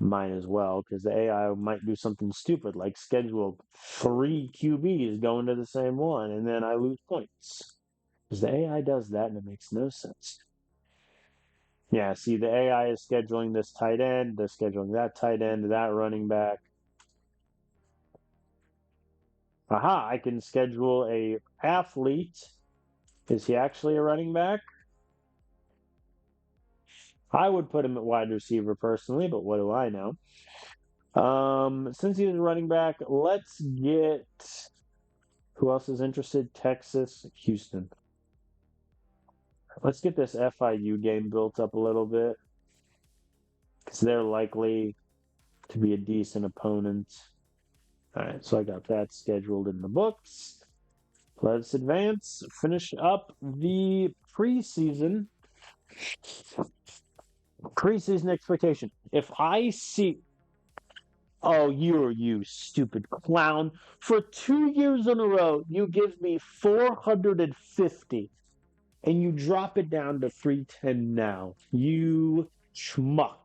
might as well, because the AI might do something stupid like schedule 3 QBs going to the same one, and then I lose points. Because the AI does that, and it makes no sense. Yeah, see, the AI is scheduling this tight end, they're scheduling that tight end, that running back. Aha, I can schedule a athlete. Is he actually a running back? I would put him at wide receiver personally, but what do I know? Since he's a running back, let's get who else is interested? Texas, Houston. Let's get this FIU game built up a little bit because they're likely to be a decent opponent. All right, so I got that scheduled in the books. Let's advance, finish up the preseason. Preseason expectation. If I see, oh, you stupid clown. For 2 years in a row, you give me 450 and you drop it down to 310 now. You schmuck.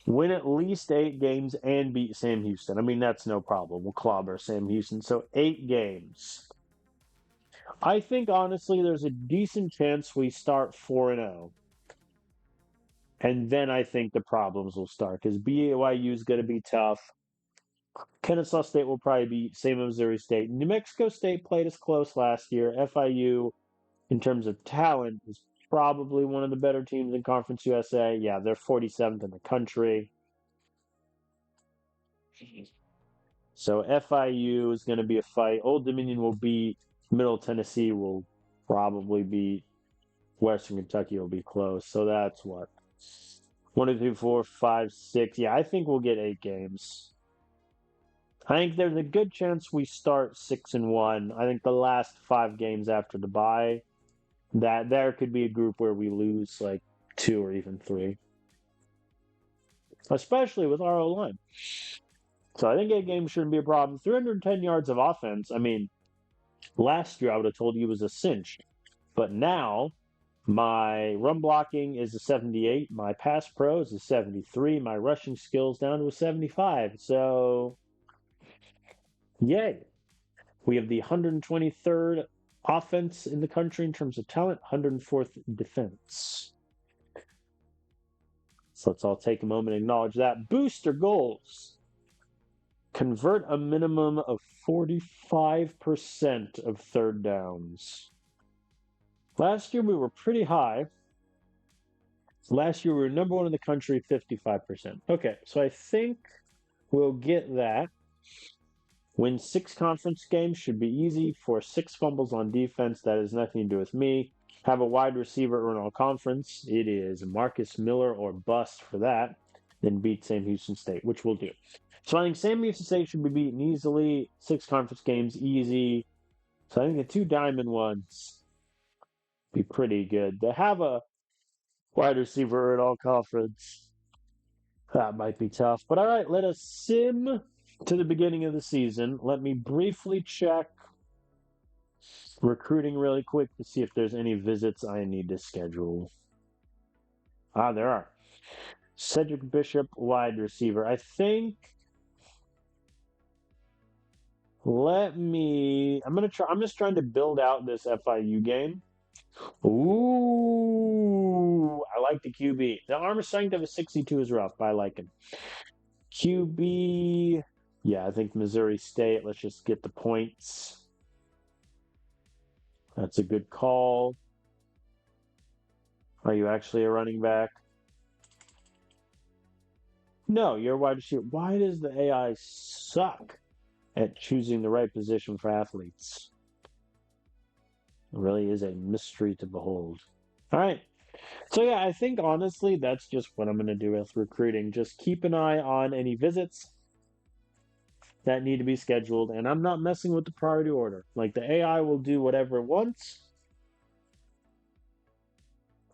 Win at least 8 games and beat Sam Houston. I mean, that's no problem. We'll clobber Sam Houston. So 8 games. I think honestly, there's a decent chance we start 4-0. And then I think the problems will start because BYU is going to be tough. Kennesaw State will probably be same as Missouri State. New Mexico State played us close last year. FIU, in terms of talent, is probably one of the better teams in Conference USA. Yeah, they're 47th in the country. So FIU is going to be a fight. Old Dominion will beat Middle Tennessee. Will probably beat Western Kentucky. Will be close. So that's what 1, 2, 3, 4, 5, 6. Yeah, I think we'll get 8 games. I think there's a good chance we start 6-1. I think the last 5 games after the bye, that there could be a group where we lose like 2 or even 3, especially with our O line. So I think 8 games shouldn't be a problem. 310 yards of offense. I mean, last year I would have told you it was a cinch, but now my run blocking is a 78, my pass pro is a 73, my rushing skills down to a 75. So, yay. We have the 123rd offense in the country in terms of talent, 104th defense. So let's all take a moment and acknowledge that. Booster goals. Convert a minimum of 45% of third downs. Last year we were pretty high. Last year we were number 1 in the country, 55%. Okay, so I think we'll get that. Win 6 conference games should be easy. For 6 fumbles on defense, that has nothing to do with me. Have a wide receiver in all conference. It is Marcus Miller or bust for that. Then beat Sam Houston State, which we'll do. So I think Sam Houston State should be beaten easily. 6 conference games, easy. So I think the 2 diamond ones be pretty good. To have a wide receiver in all conference, that might be tough. But all right, let us sim to the beginning of the season. Let me briefly check recruiting really quick to see if there's any visits I need to schedule. There are. Cedric Bishop, wide receiver. I think I'm just trying to build out this FIU game. Ooh, I like the QB. The armor strength of a 62 is rough, but I like him. QB, yeah, I think Missouri State. Let's just get the points. That's a good call. Are you actually a running back? No, you're a wide receiver. Why does the AI suck at choosing the right position for athletes? It really is a mystery to behold. All right. So, yeah, I think honestly that's just what I'm going to do with recruiting. Just keep an eye on any visits. that need to be scheduled, and I'm not messing with the priority order. Like the AI will do whatever it wants.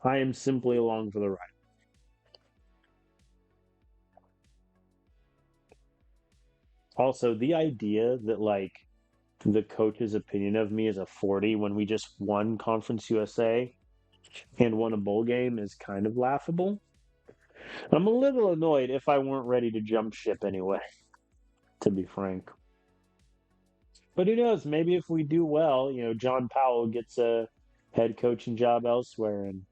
I am simply along for the ride. Also, the idea that like the coach's opinion of me is a 40 when we just won Conference USA and won a bowl game is kind of laughable. I'm a little annoyed if I weren't ready to jump ship anyway, to be frank. But who knows? Maybe if we do well, John Powell gets a head coaching job elsewhere and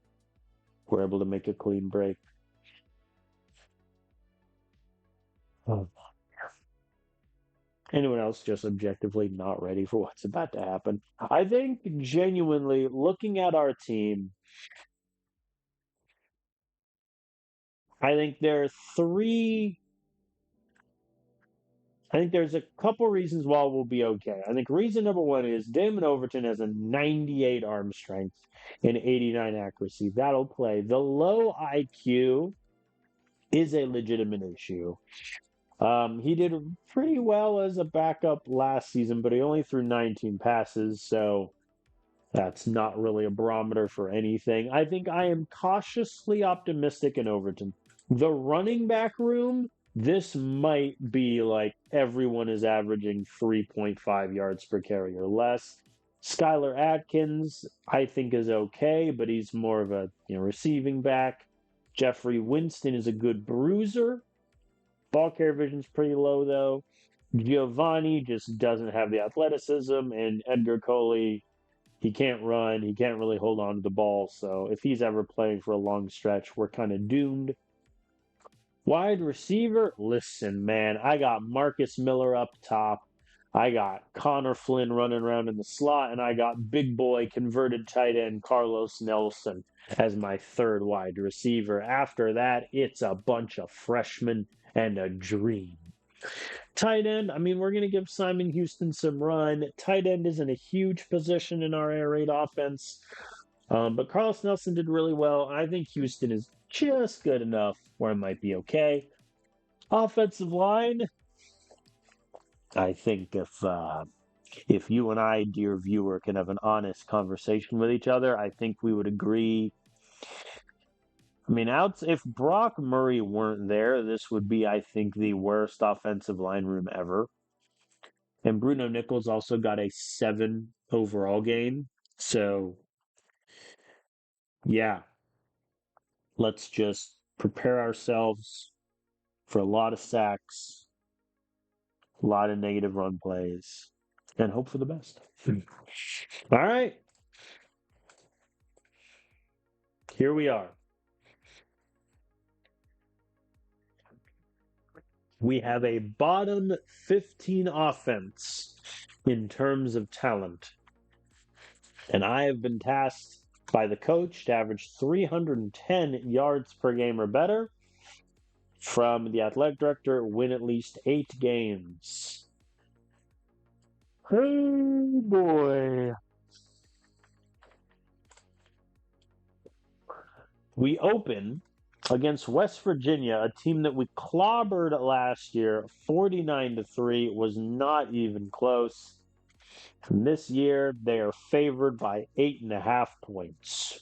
we're able to make a clean break. Oh. Anyone else just objectively not ready for what's about to happen? I think genuinely looking at our team, I think there are three I think there's a couple reasons why we'll be okay. I think reason number one is Damon Overton has a 98 arm strength and 89 accuracy. That'll play. The low IQ is a legitimate issue. He did pretty well as a backup last season, but he only threw 19 passes, so that's not really a barometer for anything. I think I am cautiously optimistic in Overton. The running back room, this might be like everyone is averaging 3.5 yards per carry or less. Skylar Atkins, I think, is okay, but he's more of a receiving back. Jeffrey Winston is a good bruiser. Ball carrier vision's pretty low though. Giovanni just doesn't have the athleticism, and Edgar Coley, he can't run. He can't really hold on to the ball. So if he's ever playing for a long stretch, we're kind of doomed. Wide receiver, listen, man, I got Marcus Miller up top. I got Connor Flynn running around in the slot, and I got big boy converted tight end Carlos Nelson as my third wide receiver. After that, it's a bunch of freshmen and a dream. Tight end, I mean, we're going to give Simon Houston some run. Tight end isn't a huge position in our air raid offense, but Carlos Nelson did really well. I think Houston is just good enough where it might be okay. Offensive line, I think if you and I, dear viewer, can have an honest conversation with each other, I think we would agree. I mean, if Brock Murray weren't there, this would be, I think, the worst offensive line room ever. And Bruno Nichols also got a 7 overall game. So, yeah, let's just prepare ourselves for a lot of sacks, a lot of negative run plays, and hope for the best. All right, here we are. We have a bottom 15 offense in terms of talent. And I have been tasked by the coach to average 310 yards per game or better. From the athletic director, win at least 8 games. Oh boy. We open against West Virginia, a team that we clobbered last year, 49-3, was not even close. And this year, they are favored by 8.5 points.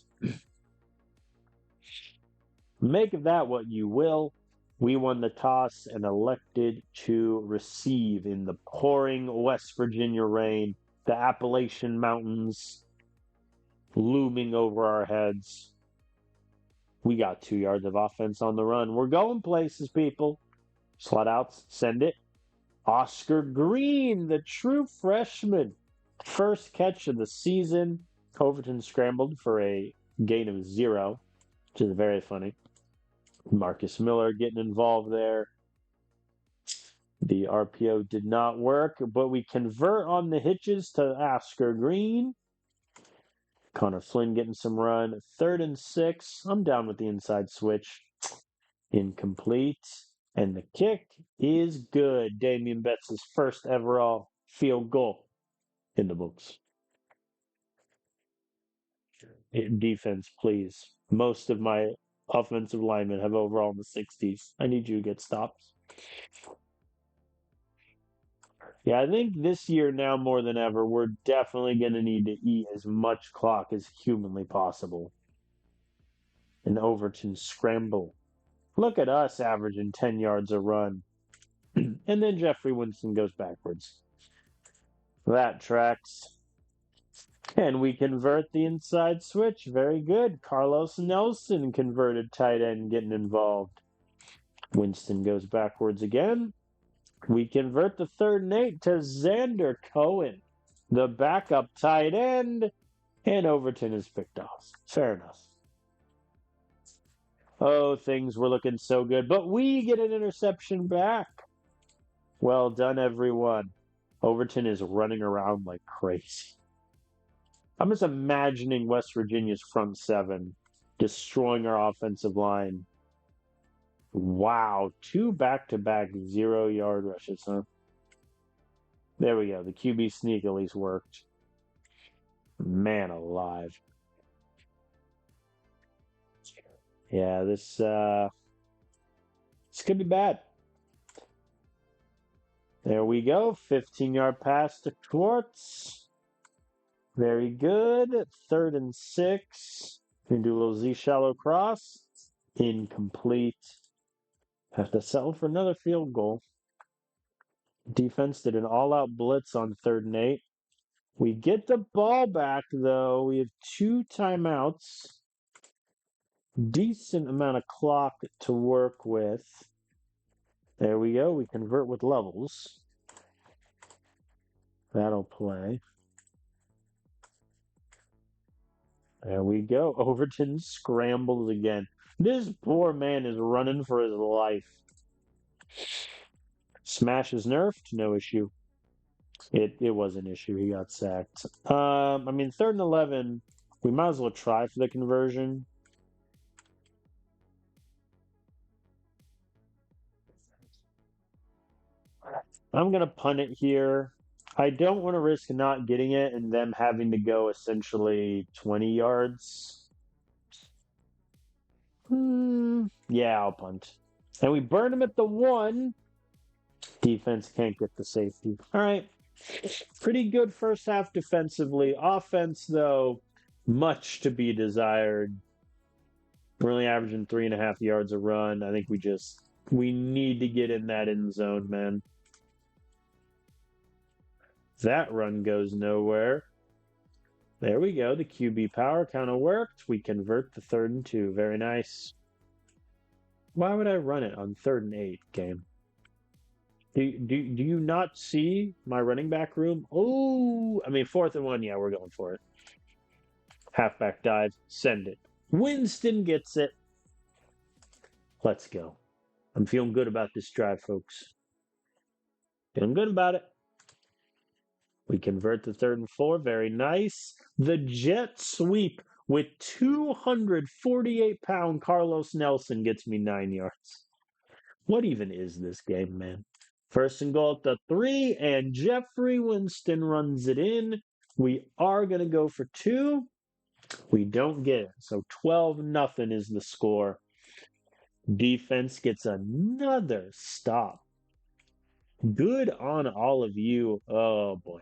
Make of that what you will. We won the toss and elected to receive in the pouring West Virginia rain, the Appalachian Mountains looming over our heads. We got 2 yards of offense on the run. We're going places, people. Slot outs, send it. Oscar Green, the true freshman. First catch of the season. Overton scrambled for a gain of 0, which is very funny. Marcus Miller getting involved there. The RPO did not work, but we convert on the hitches to Oscar Green. Connor Flynn getting some run. 3rd and 6. I'm down with the inside switch. Incomplete. And the kick is good. Damian Betts' first overall field goal in the books. Defense, please. Most of my offensive linemen have overall in the 60s. I need you to get stops. Yeah, I think this year now more than ever, we're definitely going to need to eat as much clock as humanly possible. An Overton scramble. Look at us averaging 10 yards a run. And then Jeffrey Winston goes backwards. That tracks. And we convert the inside switch. Very good. Carlos Nelson converted tight end getting involved. Winston goes backwards again. We convert the 3rd and 8 to Xander Cohen, the backup tight end, and Overton is picked off. Fair enough. Oh, things were looking so good, but we get an interception back. Well done, everyone. Overton is running around like crazy. I'm just imagining West Virginia's front 7 destroying our offensive line. Wow, 2 back-to-back 0-yard rushes, huh? There we go. The QB sneak at least worked. Man alive. Yeah, this could be bad. There we go. 15-yard pass to Schwartz. Very good. 3rd and 6. We can do a little Z shallow cross. Incomplete. Have to settle for another field goal. Defense did an all-out blitz on 3rd and 8. We get the ball back, though. We have 2 timeouts. Decent amount of clock to work with. There we go. We convert with levels. That'll play. There we go. Overton scrambles again. This poor man is running for his life. Smash is nerfed, no issue. It was an issue. He got sacked. I mean, 3rd and 11. We might as well try for the conversion. I'm gonna punt it here. I don't want to risk not getting it and them having to go essentially 20 yards. Yeah, I'll punt. And we burn him at the 1. Defense can't get the safety. All right. Pretty good first half defensively. Offense, though, much to be desired. We're only averaging 3.5 yards a run. I think we need to get in that end zone, man. That run goes nowhere. There we go. The QB power kind of worked. We convert the 3rd and 2. Very nice. Why would I run it on 3rd and 8 game? Do you not see my running back room? Oh, I mean, 4th and 1. Yeah, we're going for it. Halfback dive. Send it. Winston gets it. Let's go. I'm feeling good about this drive, folks. Feeling good about it. We convert the 3rd and 4. Very nice. The jet sweep with 248-pound Carlos Nelson gets me 9 yards. What even is this game, man? 1st and goal at the 3, and Jeffrey Winston runs it in. We are going to go for 2. We don't get it. So 12-0 is the score. Defense gets another stop. Good on all of you. Oh, boy.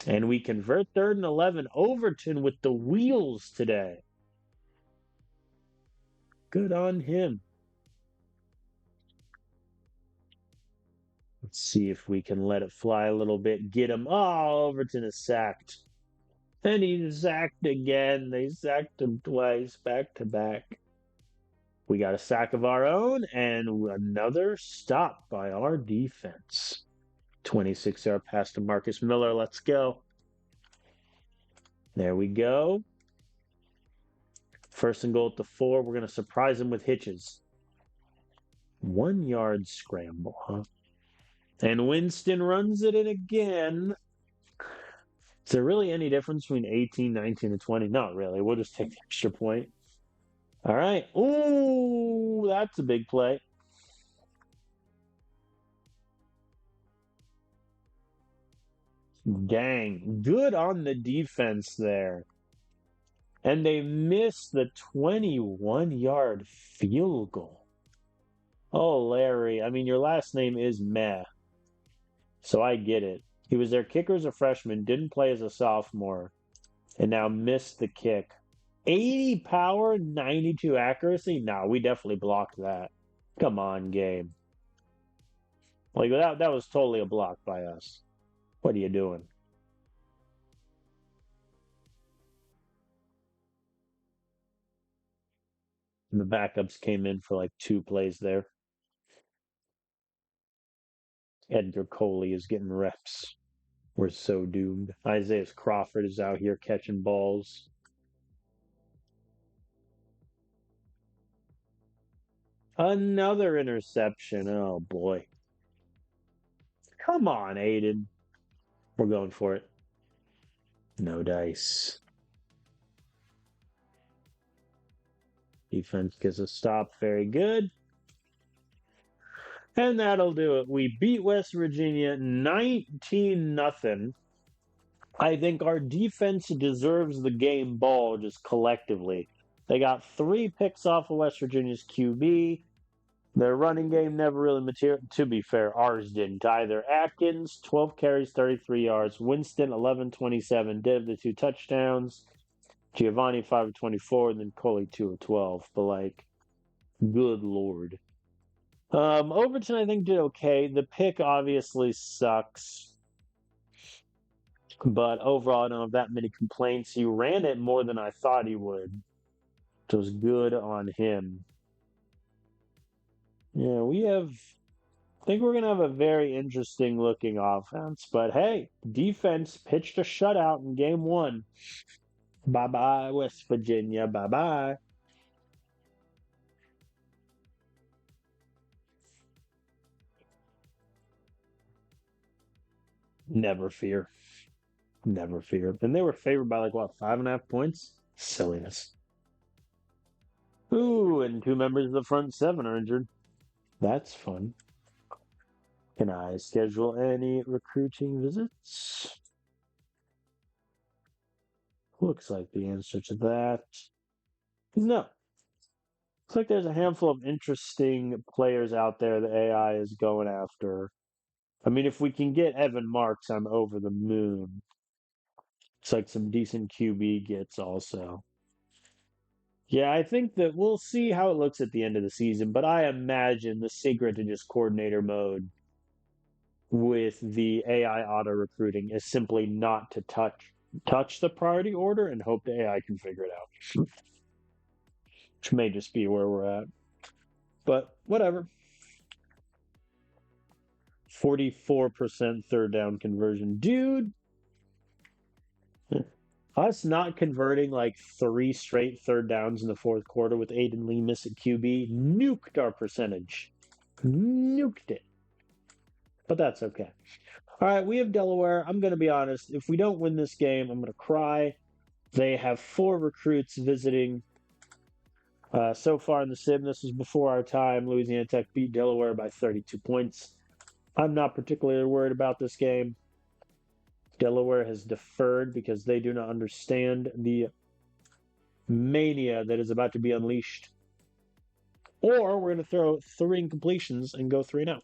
And we convert 3rd and 11. Overton with the wheels today. Good on him. Let's see if we can let it fly a little bit. Get him. Oh, Overton is sacked. And he's sacked again. They sacked him twice, back to back. We got a sack of our own and another stop by our defense. 26-yard pass to Marcus Miller. Let's go. There we go. 1st and goal at the 4. We're going to surprise him with hitches. 1-yard scramble, huh? And Winston runs it in again. Is there really any difference between 18, 19, and 20? Not really. We'll just take the extra point. All right. Ooh, that's a big play. Dang. Good on the defense there. And they missed the 21-yard field goal. Oh, Larry. I mean, your last name is Meh. So I get it. He was their kicker as a freshman, didn't play as a sophomore, and now missed the kick. 80 power, 92 accuracy? No, we definitely blocked that. Come on, game. Like that was totally a block by us. What are you doing? And the backups came in for like 2 plays there. Edgar Coley is getting reps. We're so doomed. Isaiah Crawford is out here catching balls. Another interception. Oh boy. Come on, Aiden. We're going for it. No dice. Defense gets a stop. Very good. And that'll do it. We beat West Virginia 19-0. I think our defense deserves the game ball just collectively. They got 3 picks off of West Virginia's QB. Their running game never really material. To be fair, ours didn't either. Atkins, 12 carries, 33 yards. Winston, 11-27. Did have the 2 touchdowns. Giovanni, 5-24. And then Coley, 2-12. But, like, good Lord. Overton, I think, did okay. The pick obviously sucks. But overall, I don't have that many complaints. He ran it more than I thought he would. It was good on him. Yeah, I think we're going to have a very interesting looking offense. But hey, defense pitched a shutout in game 1. Bye bye, West Virginia. Bye bye. Never fear. Never fear. And they were favored by like, what, 5.5 points? Silliness. Ooh, and 2 members of the front 7 are injured. That's fun. Can I schedule any recruiting visits? Looks like the answer to that is no. Looks like there's a handful of interesting players out there the AI is going after. I mean, if we can get Evan Marks, I'm over the moon. It's like some decent QB gets also. Yeah, I think that we'll see how it looks at the end of the season, but I imagine the secret to just coordinator mode with the AI auto recruiting is simply not to touch the priority order and hope the AI can figure it out. Which may just be where we're at. But whatever. 44% third down conversion. Dude, us not converting like 3 straight third downs in the fourth quarter with Aiden Lemus at QB nuked our percentage. Nuked it. But that's okay. All right, we have Delaware. I'm going to be honest. If we don't win this game, I'm going to cry. They have 4 recruits visiting. So far in the sim, this is before our time. Louisiana Tech beat Delaware by 32 points. I'm not particularly worried about this game. Delaware has deferred because they do not understand the mania that is about to be unleashed. Or we're going to throw 3 incompletions and go 3-0.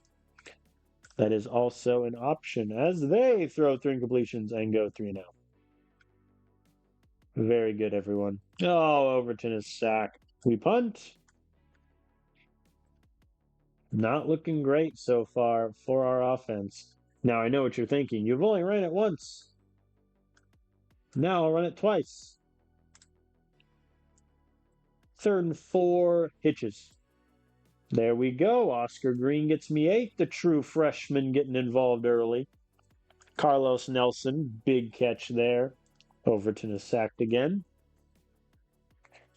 That is also an option as they throw 3 incompletions and go 3-0. Very good, everyone. Oh, Overton is sacked. We punt. Not looking great so far for our offense. Now, I know what you're thinking. You've only ran it once. Now I'll run it twice. 3rd and 4, hitches. There we go. Oscar Green gets me 8. The true freshman getting involved early. Carlos Nelson, big catch there. Overton is sacked again.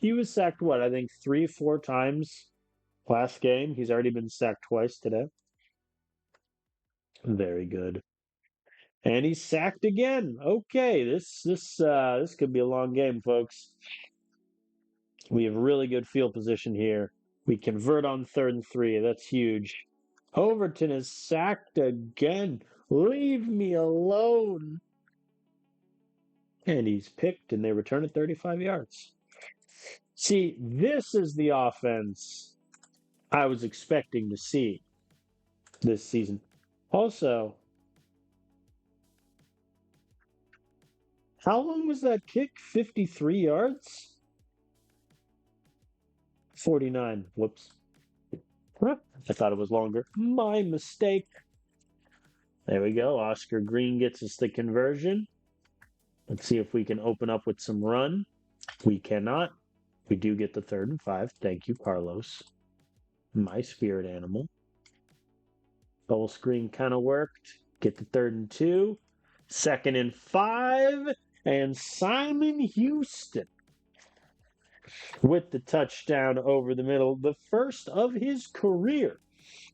He was sacked, what, I think 3-4 times last game. He's already been sacked twice today. Very good. And he's sacked again. Okay, this could be a long game, folks. We have really good field position here. We convert on 3rd and 3. That's huge. Overton is sacked again. Leave me alone. And he's picked, and they return it 35 yards. See, this is the offense I was expecting to see this season. Also, How long was that kick? 53 yards? 49. Whoops. I thought it was longer. My mistake. There we go. Oscar Green gets us the conversion. Let's see if we can open up with some run. We cannot. We do get the 3rd and 5. Thank you, Carlos. My spirit animal. Bubble screen kind of worked. Get the 3rd and 2. 2nd and 5. And Simon Houston with the touchdown over the middle, the first of his career.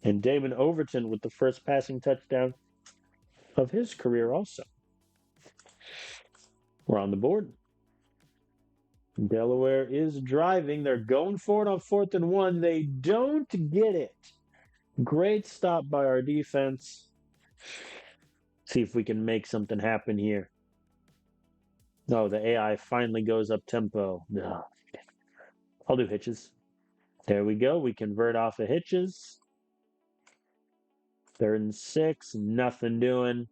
And Damon Overton with the first passing touchdown of his career also. We're on the board. Delaware is driving. They're going for it on 4th and 1. They don't get it. Great stop by our defense. See if we can make something happen here. No, the AI finally goes up tempo. No. I'll do hitches. There we go. We convert off of hitches. 3rd and 6. Nothing doing.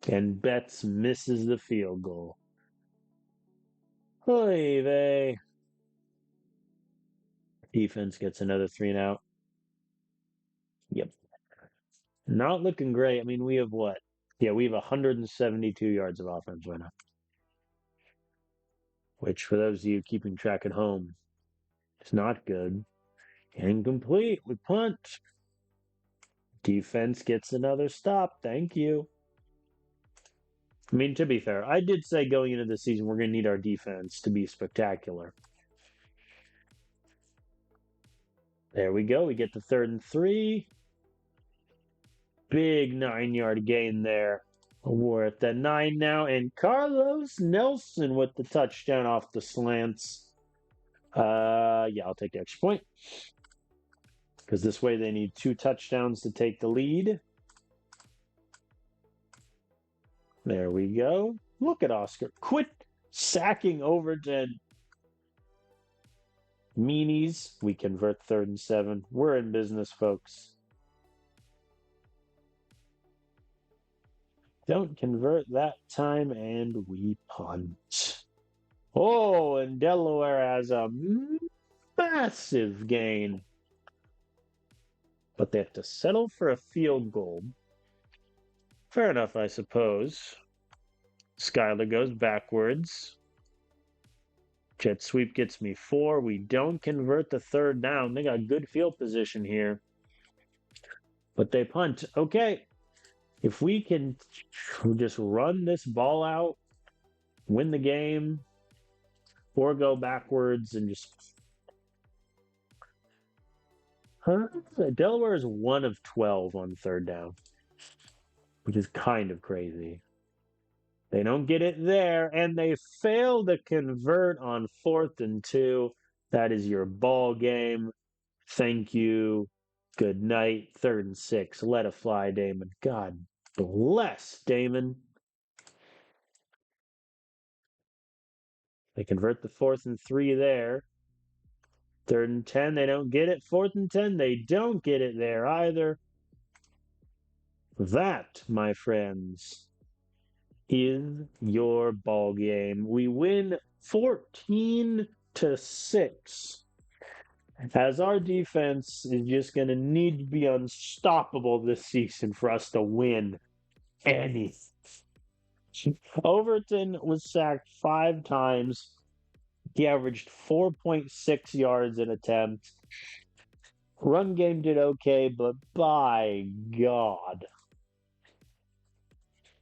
And Betts misses the field goal. Oy vey. Defense gets another 3 and out. Yep. Not looking great. I mean, we have what? Yeah, we have 172 yards of offense right now. Which, for those of you keeping track at home, is not good. Incomplete. We punt. Defense gets another stop. Thank you. I mean, to be fair, I did say going into the season we're going to need our defense to be spectacular. There we go. We get the 3rd and 3. Big 9-yard gain there. We're at the 9 now, and Carlos Nelson with the touchdown off the slants. Yeah, I'll take the extra point. Because this way they need 2 touchdowns to take the lead. There we go. Look at Oscar. Quit sacking Overton. Meanies. We convert 3rd and 7. We're in business, folks. Don't convert that time, and we punt. Oh, and Delaware has a massive gain. But they have to settle for a field goal. Fair enough, I suppose. Skyler goes backwards. Jet sweep gets me 4. We don't convert the 3rd down. They got good field position here. But they punt. Okay. If we can just run this ball out, win the game, or go backwards and just... Delaware is 1 of 12 on 3rd down, which is kind of crazy. They don't get it there, and they fail to convert on 4th and 2. That is your ball game. Thank you. Good night. 3rd and 6. Let it fly, Damon. God bless, Damon. They convert the 4th and 3 there. 3rd and 10, they don't get it. 4th and 10, they don't get it there either. That, my friends, is your ball game. We win 14-6. As our defense is just going to need to be unstoppable this season for us to win anything. Overton was sacked 5 times. He averaged 4.6 yards an attempt. Run game did okay, but by God.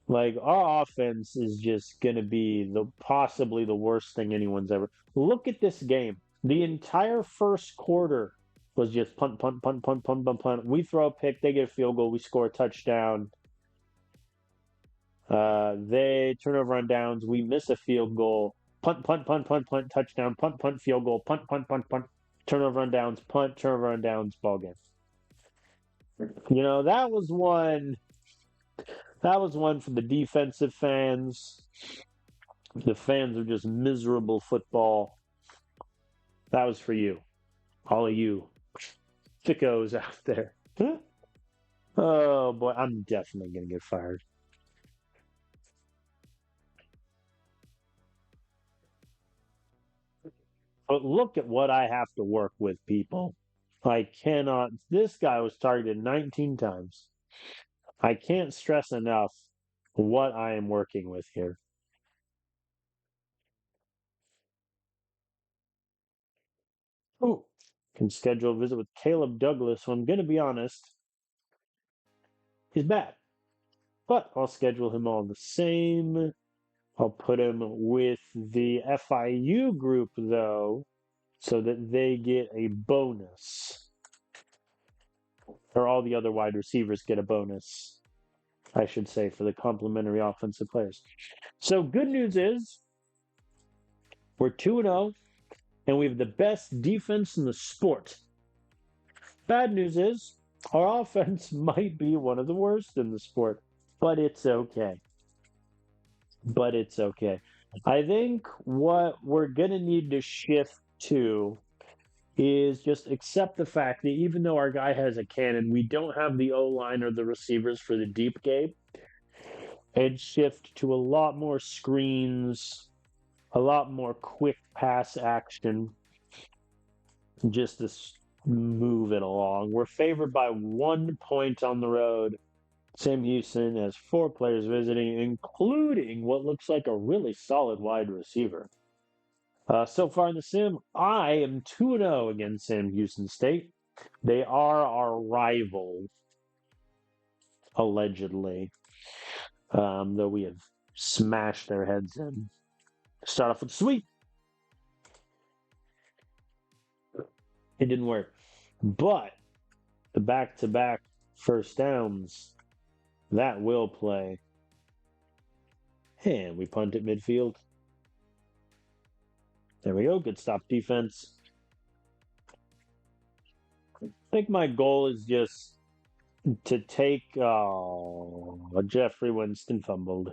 Like, our offense is just going to be possibly the worst thing anyone's ever. Look at this game. The entire first quarter was just punt, punt, punt, punt, punt, punt, punt. We throw a pick, they get a field goal, we score a touchdown. They turn over on downs, we miss a field goal. Punt, punt, punt, punt, punt, touchdown, punt, punt, field goal, punt, punt, punt, punt, turnover on downs, punt, turnover on downs, ball game. You know, that was one for the defensive fans. The fans are just miserable football. That was for you. All of you thickos out there. Oh, boy, I'm definitely going to get fired. But look at what I have to work with, people. I cannot. This guy was targeted 19 times. I can't stress enough what I am working with here. Oh, can schedule a visit with Caleb Douglas, who I'm going to be honest, he's bad. But I'll schedule him all the same. I'll put him with the FIU group, though, so that they get a bonus. Or all the other wide receivers get a bonus, I should say, for the complementary offensive players. So, good news is we're 2 0, and we have the best defense in the sport. Bad news is our offense might be one of the worst in the sport, but it's okay. But it's okay. I think what we're going to need to shift to is just accept the fact that even though our guy has a cannon, we don't have the O line or the receivers for the deep game, and shift to a lot more screens, a lot more quick pass action, just to move it along. We're favored by 1 point on the road. Sam Houston has 4 players visiting, including what looks like a really solid wide receiver. So far in the sim, I am 2-0 against Sam Houston State. They are our rival, allegedly, though we have smashed their heads in. Start off with sweep. It didn't work. But the back-to-back first downs, that will play. And we punt at midfield. There we go. Good stop defense. I think my goal is just to take Jeffrey Winston fumbled.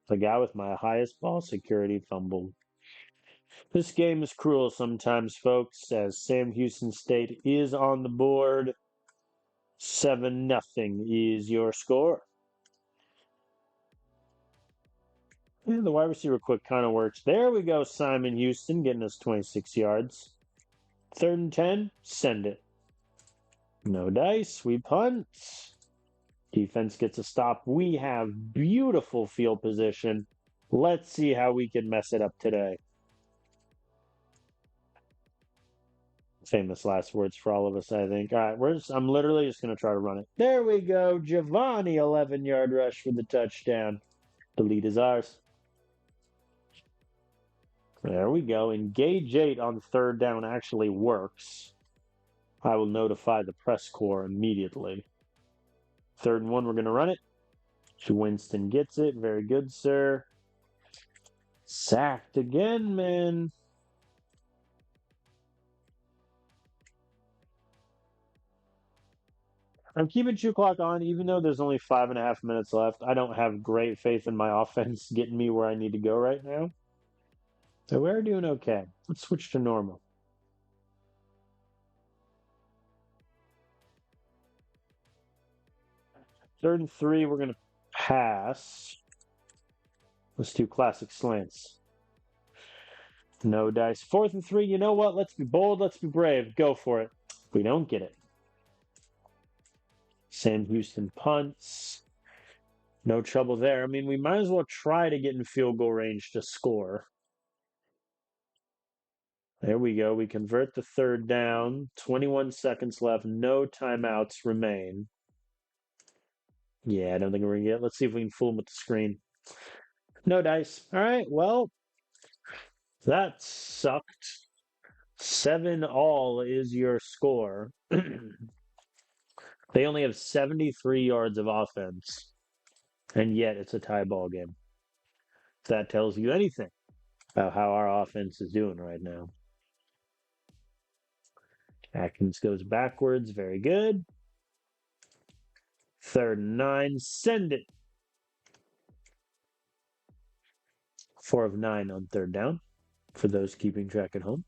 The guy with my highest ball security fumbled. This game is cruel sometimes, folks, as Sam Houston State is on the board. 7-0 is your score. And the wide receiver quick kind of works. There we go, Simon Houston getting us 26 yards. 3rd and 10, send it. No dice, we punt. Defense gets a stop. We have beautiful field position. Let's see how we can mess it up today. Famous last words for all of us, I think. All right, I'm literally just going to try to run it. There we go. Giovanni, 11-yard rush for the touchdown. The lead is ours. There we go. Engage 8 on 3rd down actually works. I will notify the press corps immediately. 3rd and 1, we're going to run it. Winston gets it. Very good, sir. Sacked again, man. I'm keeping shoe clock on, even though there's only 5.5 minutes left. I don't have great faith in my offense getting me where I need to go right now. So we're doing okay. Let's switch to normal. 3rd and 3, we're going to pass. Let's do classic slants. No dice. 4th and 3, you know what? Let's be bold. Let's be brave. Go for it. We don't get it. Sam Houston punts. No trouble there. I mean, we might as well try to get in field goal range to score. There we go. We convert the 3rd down. 21 seconds left. No timeouts remain. Yeah, I don't think we're going to get it. Let's see if we can fool him with the screen. No dice. All right, well, that sucked. 7-all is your score. They only have 73 yards of offense, and yet it's a tie ball game. If that tells you anything about how our offense is doing right now. Atkins goes backwards. Very good. 3rd and 9. Send it. 4 of 9 on 3rd down for those keeping track at home.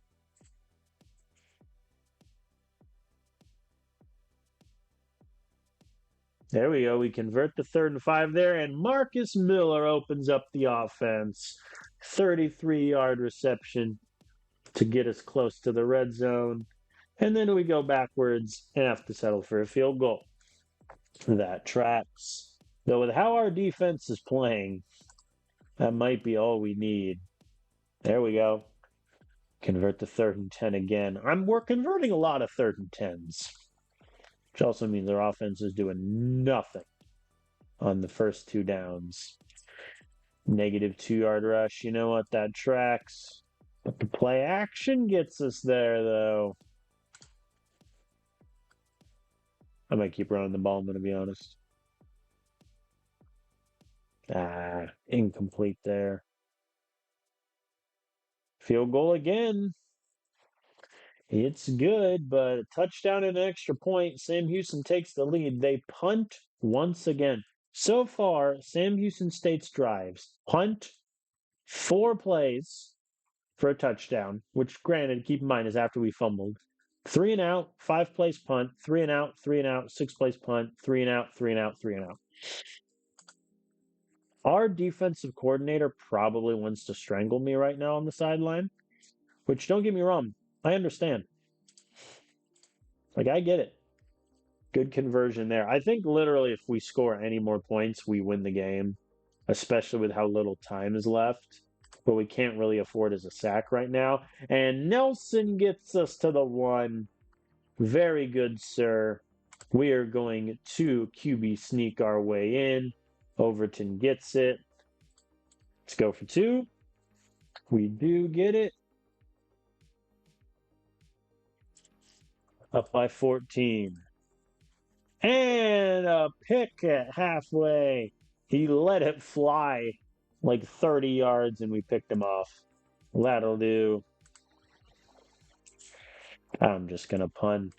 There we go. We convert the 3rd and 5 there, and Marcus Miller opens up the offense. 33-yard reception to get us close to the red zone. And then we go backwards and have to settle for a field goal. That tracks. Though with how our defense is playing, that might be all we need. There we go. Convert the 3rd and 10 again. We're converting a lot of 3rd and 10s, which also means our offense is doing nothing on the first 2 downs. Negative 2-yard rush. You know what? That tracks. But the play action gets us there, though. I might keep running the ball, I'm going to be honest. Incomplete there. Field goal again. It's good, but a touchdown and an extra point. Sam Houston takes the lead. They punt once again. So far, Sam Houston State's drives punt 4 plays for a touchdown, which, granted, keep in mind, is after we fumbled. 3 and out, 5 plays punt, 3 and out, 3 and out, 6 plays punt, 3 and out, 3 and out, 3 and out. Our defensive coordinator probably wants to strangle me right now on the sideline, which, don't get me wrong, I understand. Like, I get it. Good conversion there. I think literally if we score any more points, we win the game, especially with how little time is left. But we can't really afford as a sack right now. And Nelson gets us to the 1. Very good, sir. We are going to QB sneak our way in. Overton gets it. Let's go for 2. We do get it. Up by 14. And a pick at halfway. He let it fly like 30 yards and we picked him off. That'll do. I'm just going to punt.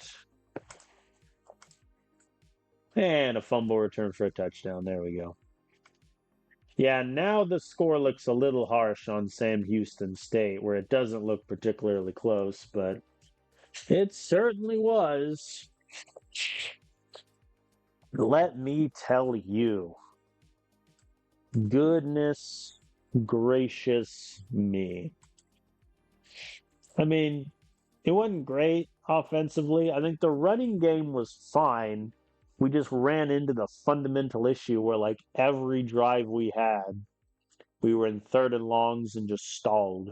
And a fumble return for a touchdown. There we go. Yeah, now the score looks a little harsh on Sam Houston State, where it doesn't look particularly close, but it certainly was. Let me tell you. Goodness gracious me. I mean, it wasn't great offensively. I think the running game was fine. We just ran into the fundamental issue where, like, every drive we had, we were in 3rd and longs and just stalled.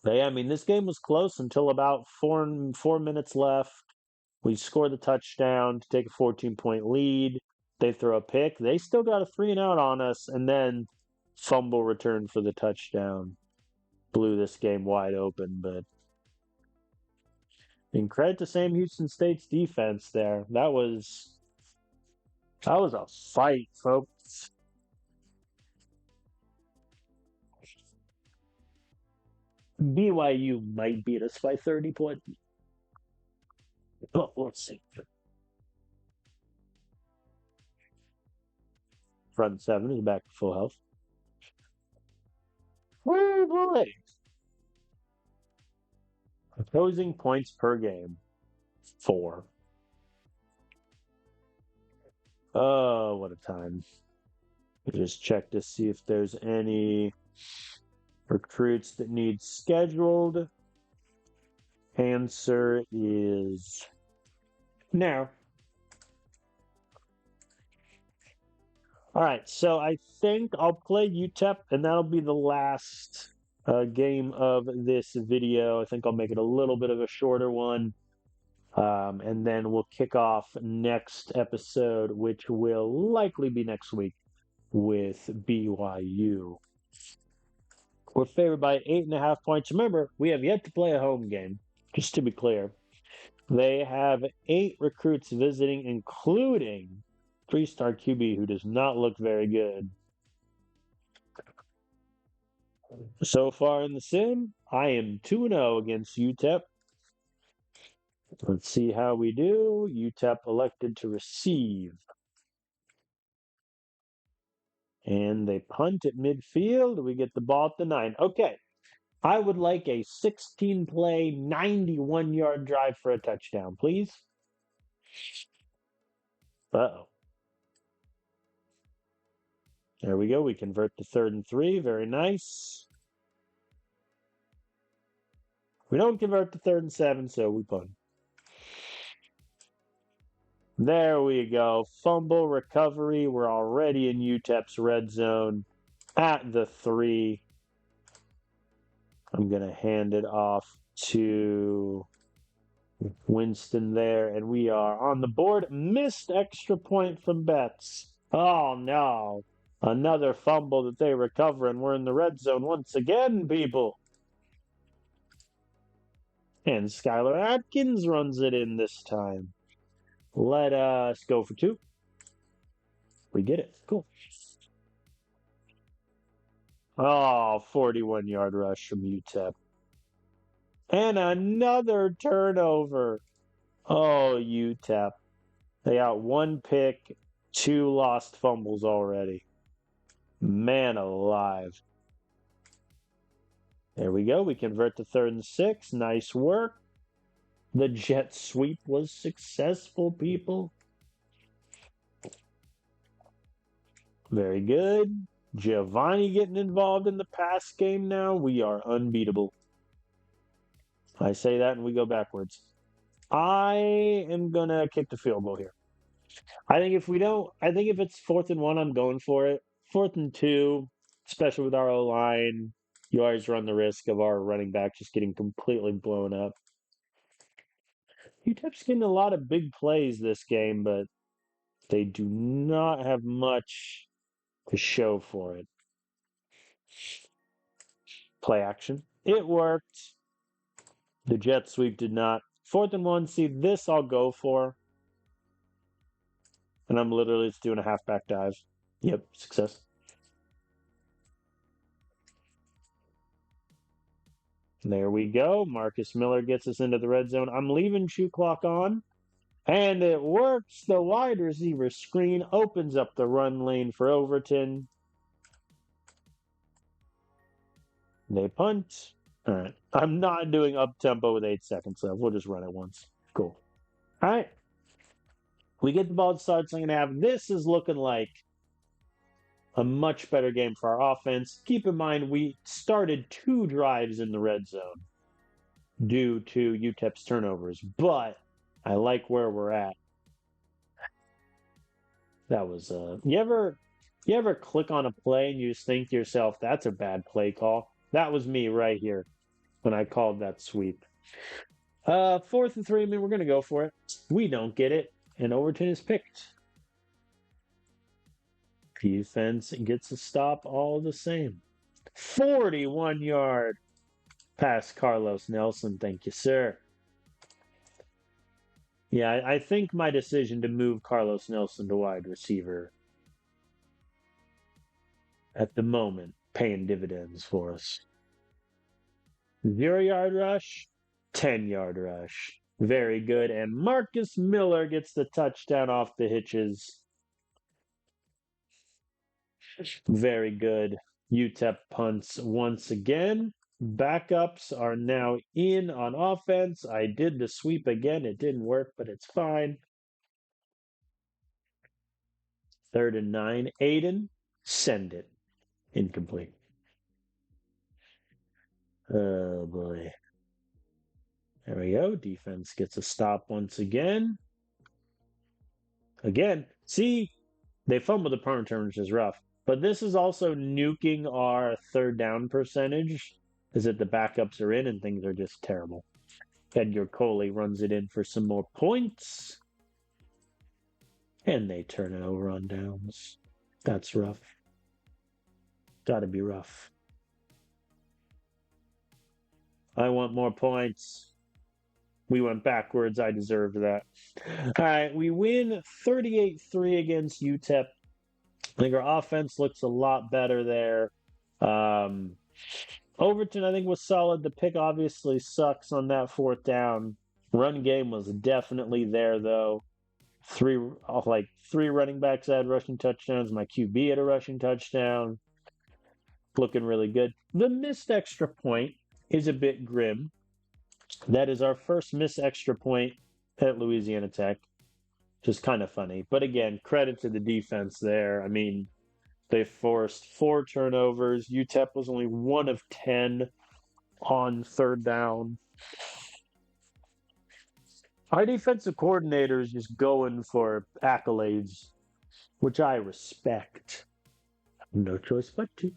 But yeah, I mean, this game was close until about 4 minutes left. We scored the touchdown to take a 14-point lead. They throw a pick. They still got a 3 and out on us, and then fumble return for the touchdown. Blew this game wide open, but in credit to Sam Houston State's defense there. That was a fight, folks. BYU might beat us by 30 points. But we'll see. Front 7 is back to full health. Oh boy. Opposing points per game. 4. Oh, what a time. Just check to see if there's any recruits that need scheduled. Answer is no. All right, so I think I'll play UTEP, and that'll be the last game of this video. I think I'll make it a little bit of a shorter one. And then we'll kick off next episode, which will likely be next week with BYU. We're favored by 8.5 points. Remember, we have yet to play a home game, just to be clear. They have 8 recruits visiting, including 3-star QB who does not look very good. So far in the sim, I am 2-0 against UTEP. Let's see how we do. UTEP elected to receive. And they punt at midfield. We get the ball at the 9. Okay. I would like a 16-play, 91-yard drive for a touchdown, please. Uh-oh. There we go. We convert to 3rd and 3. Very nice. We don't convert to 3rd and 7, so we punt. There we go. Fumble recovery. We're already in UTEP's red zone at the 3. I'm going to hand it off to Winston there, and we are on the board. Missed extra point from Betts. Oh, no. Another fumble that they recover, and we're in the red zone once again, people. And Skylar Atkins runs it in this time. Let us go for 2. We get it. Cool. Oh, 41-yard rush from UTEP. And another turnover. Oh, UTEP. They got 1 pick, 2 lost fumbles already. Man alive. There we go. We convert to 3rd and 6. Nice work. The jet sweep was successful, people. Very good. Giovanni getting involved in the pass game now. We are unbeatable. I say that and we go backwards. I am going to kick the field goal here. I think if it's 4th and 1, I'm going for it. 4th and 2, especially with our O-line, you always run the risk of our running back just getting completely blown up. UTEP's getting a lot of big plays this game, but they do not have much to show for it. Play action. It worked. The jet sweep did not. 4th and 1. See, this I'll go for. And I'm literally just doing a halfback dive. Yep, success. There we go. Marcus Miller gets us into the red zone. I'm leaving shoe clock on. And it works. The wide receiver screen opens up the run lane for Overton. They punt. All right. I'm not doing up tempo with 8 seconds left. We'll just run it once. Cool. All right. We get the ball to start second half. This is looking like a much better game for our offense. Keep in mind, we started 2 drives in the red zone due to UTEP's turnovers, but I like where we're at. That was you ever click on a play and you just think to yourself, that's a bad play call? That was me right here when I called that sweep. 4th and 3, I mean, we're going to go for it. We don't get it, and Overton is picked. Defense gets a stop all the same. 41-yard pass Carlos Nelson. Thank you, sir. Yeah, I think my decision to move Carlos Nelson to wide receiver at the moment paying dividends for us. 0-yard rush, 10-yard rush. Very good. And Marcus Miller gets the touchdown off the hitches. Very good. UTEP punts once again. Backups are now in on offense. I did the sweep again. It didn't work, but it's fine. 3rd and 9. Aiden, send it. Incomplete. Oh, boy. There we go. Defense gets a stop once again. Again, see, they fumbled the punt return, which is rough. But this is also nuking our 3rd down percentage, is that the backups are in and things are just terrible. Edgar Coley runs it in for some more points. And they turn it over on downs. That's rough. Gotta be rough. I want more points. We went backwards. I deserved that. All right, we win 38-3 against UTEP. I think our offense looks a lot better there. Overton, I think, was solid. The pick obviously sucks on that 4th down. Run game was definitely there, though. 3 running backs had rushing touchdowns. My QB had a rushing touchdown. Looking really good. The missed extra point is a bit grim. That is our first missed extra point at Louisiana Tech. Just kind of funny. But again, credit to the defense there. I mean, they forced 4 turnovers. UTEP was only 1 of 10 on third down. Our defensive coordinator is just going for accolades, which I respect. No choice but to.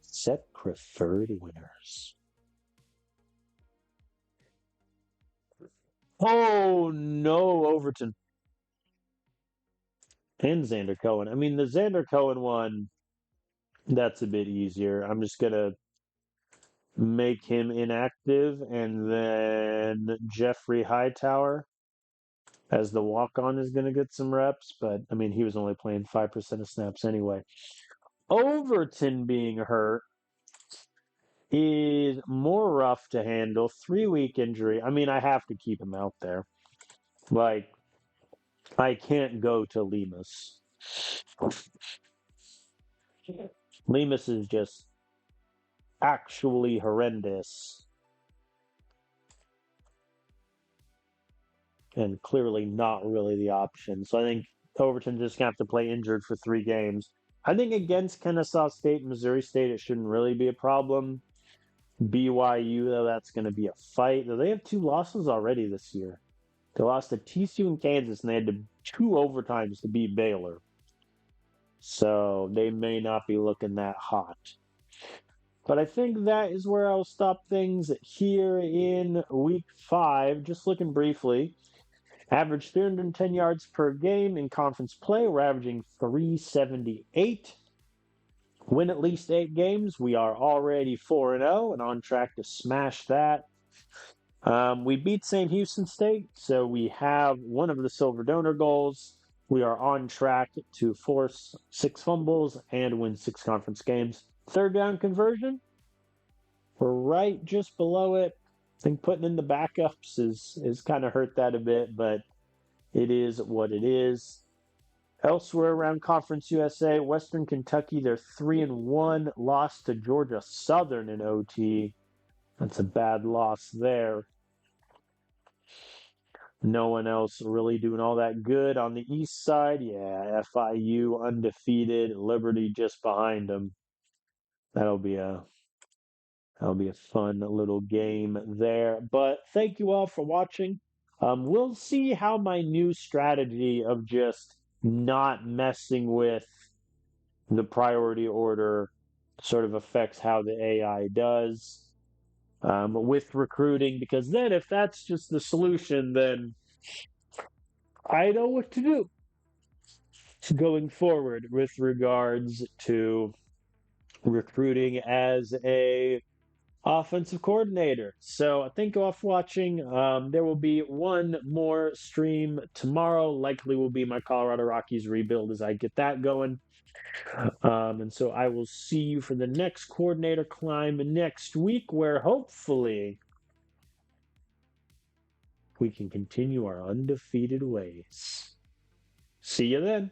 Set preferred winners. Oh no, Overton and Xander Cohen. I mean, the Xander Cohen one, that's a bit easier. I'm just gonna make him inactive, and then Jeffrey Hightower as the walk-on is gonna get some reps. But I mean, he was only playing 5% of snaps anyway. Overton being hurt is more rough to handle. 3-week injury. I mean, I have to keep him out there. Like, I can't go to Lemus. Lemus is just actually horrendous and clearly not really the option. So I think Overton's just going to have to play injured for 3 games. I think against Kennesaw State and Missouri State, it shouldn't really be a problem. BYU, though, that's going to be a fight. Though they have 2 losses already this year. They lost to TCU and Kansas, and they had 2 overtimes to beat Baylor. So they may not be looking that hot. But I think that is where I'll stop things here in week 5. Just looking briefly. Average 310 yards per game in conference play. We're averaging 378. Win at least 8 games. We are already 4-0 and on track to smash that. We beat St. Houston State, so we have one of the Silver Donor goals. We are on track to force 6 fumbles and win 6 conference games. Third down conversion, we're right just below it. I think putting in the backups is kind of hurt that a bit, but it is what it is. Elsewhere around Conference USA, Western Kentucky, they're 3-1, lost to Georgia Southern in OT. That's a bad loss there. No one else really doing all that good on the east side. Yeah, FIU undefeated, Liberty just behind them. That'll be a fun little game there. But thank you all for watching. We'll see how my new strategy of just not messing with the priority order sort of affects how the AI does with recruiting. Because then, if that's just the solution, then I know what to do going forward with regards to recruiting as a offensive coordinator. So thank you all for watching. There will be one more stream tomorrow. Likely will be my Colorado Rockies rebuild as I get that going. And so I will see you for the next coordinator climb next week, where hopefully we can continue our undefeated ways. See you then.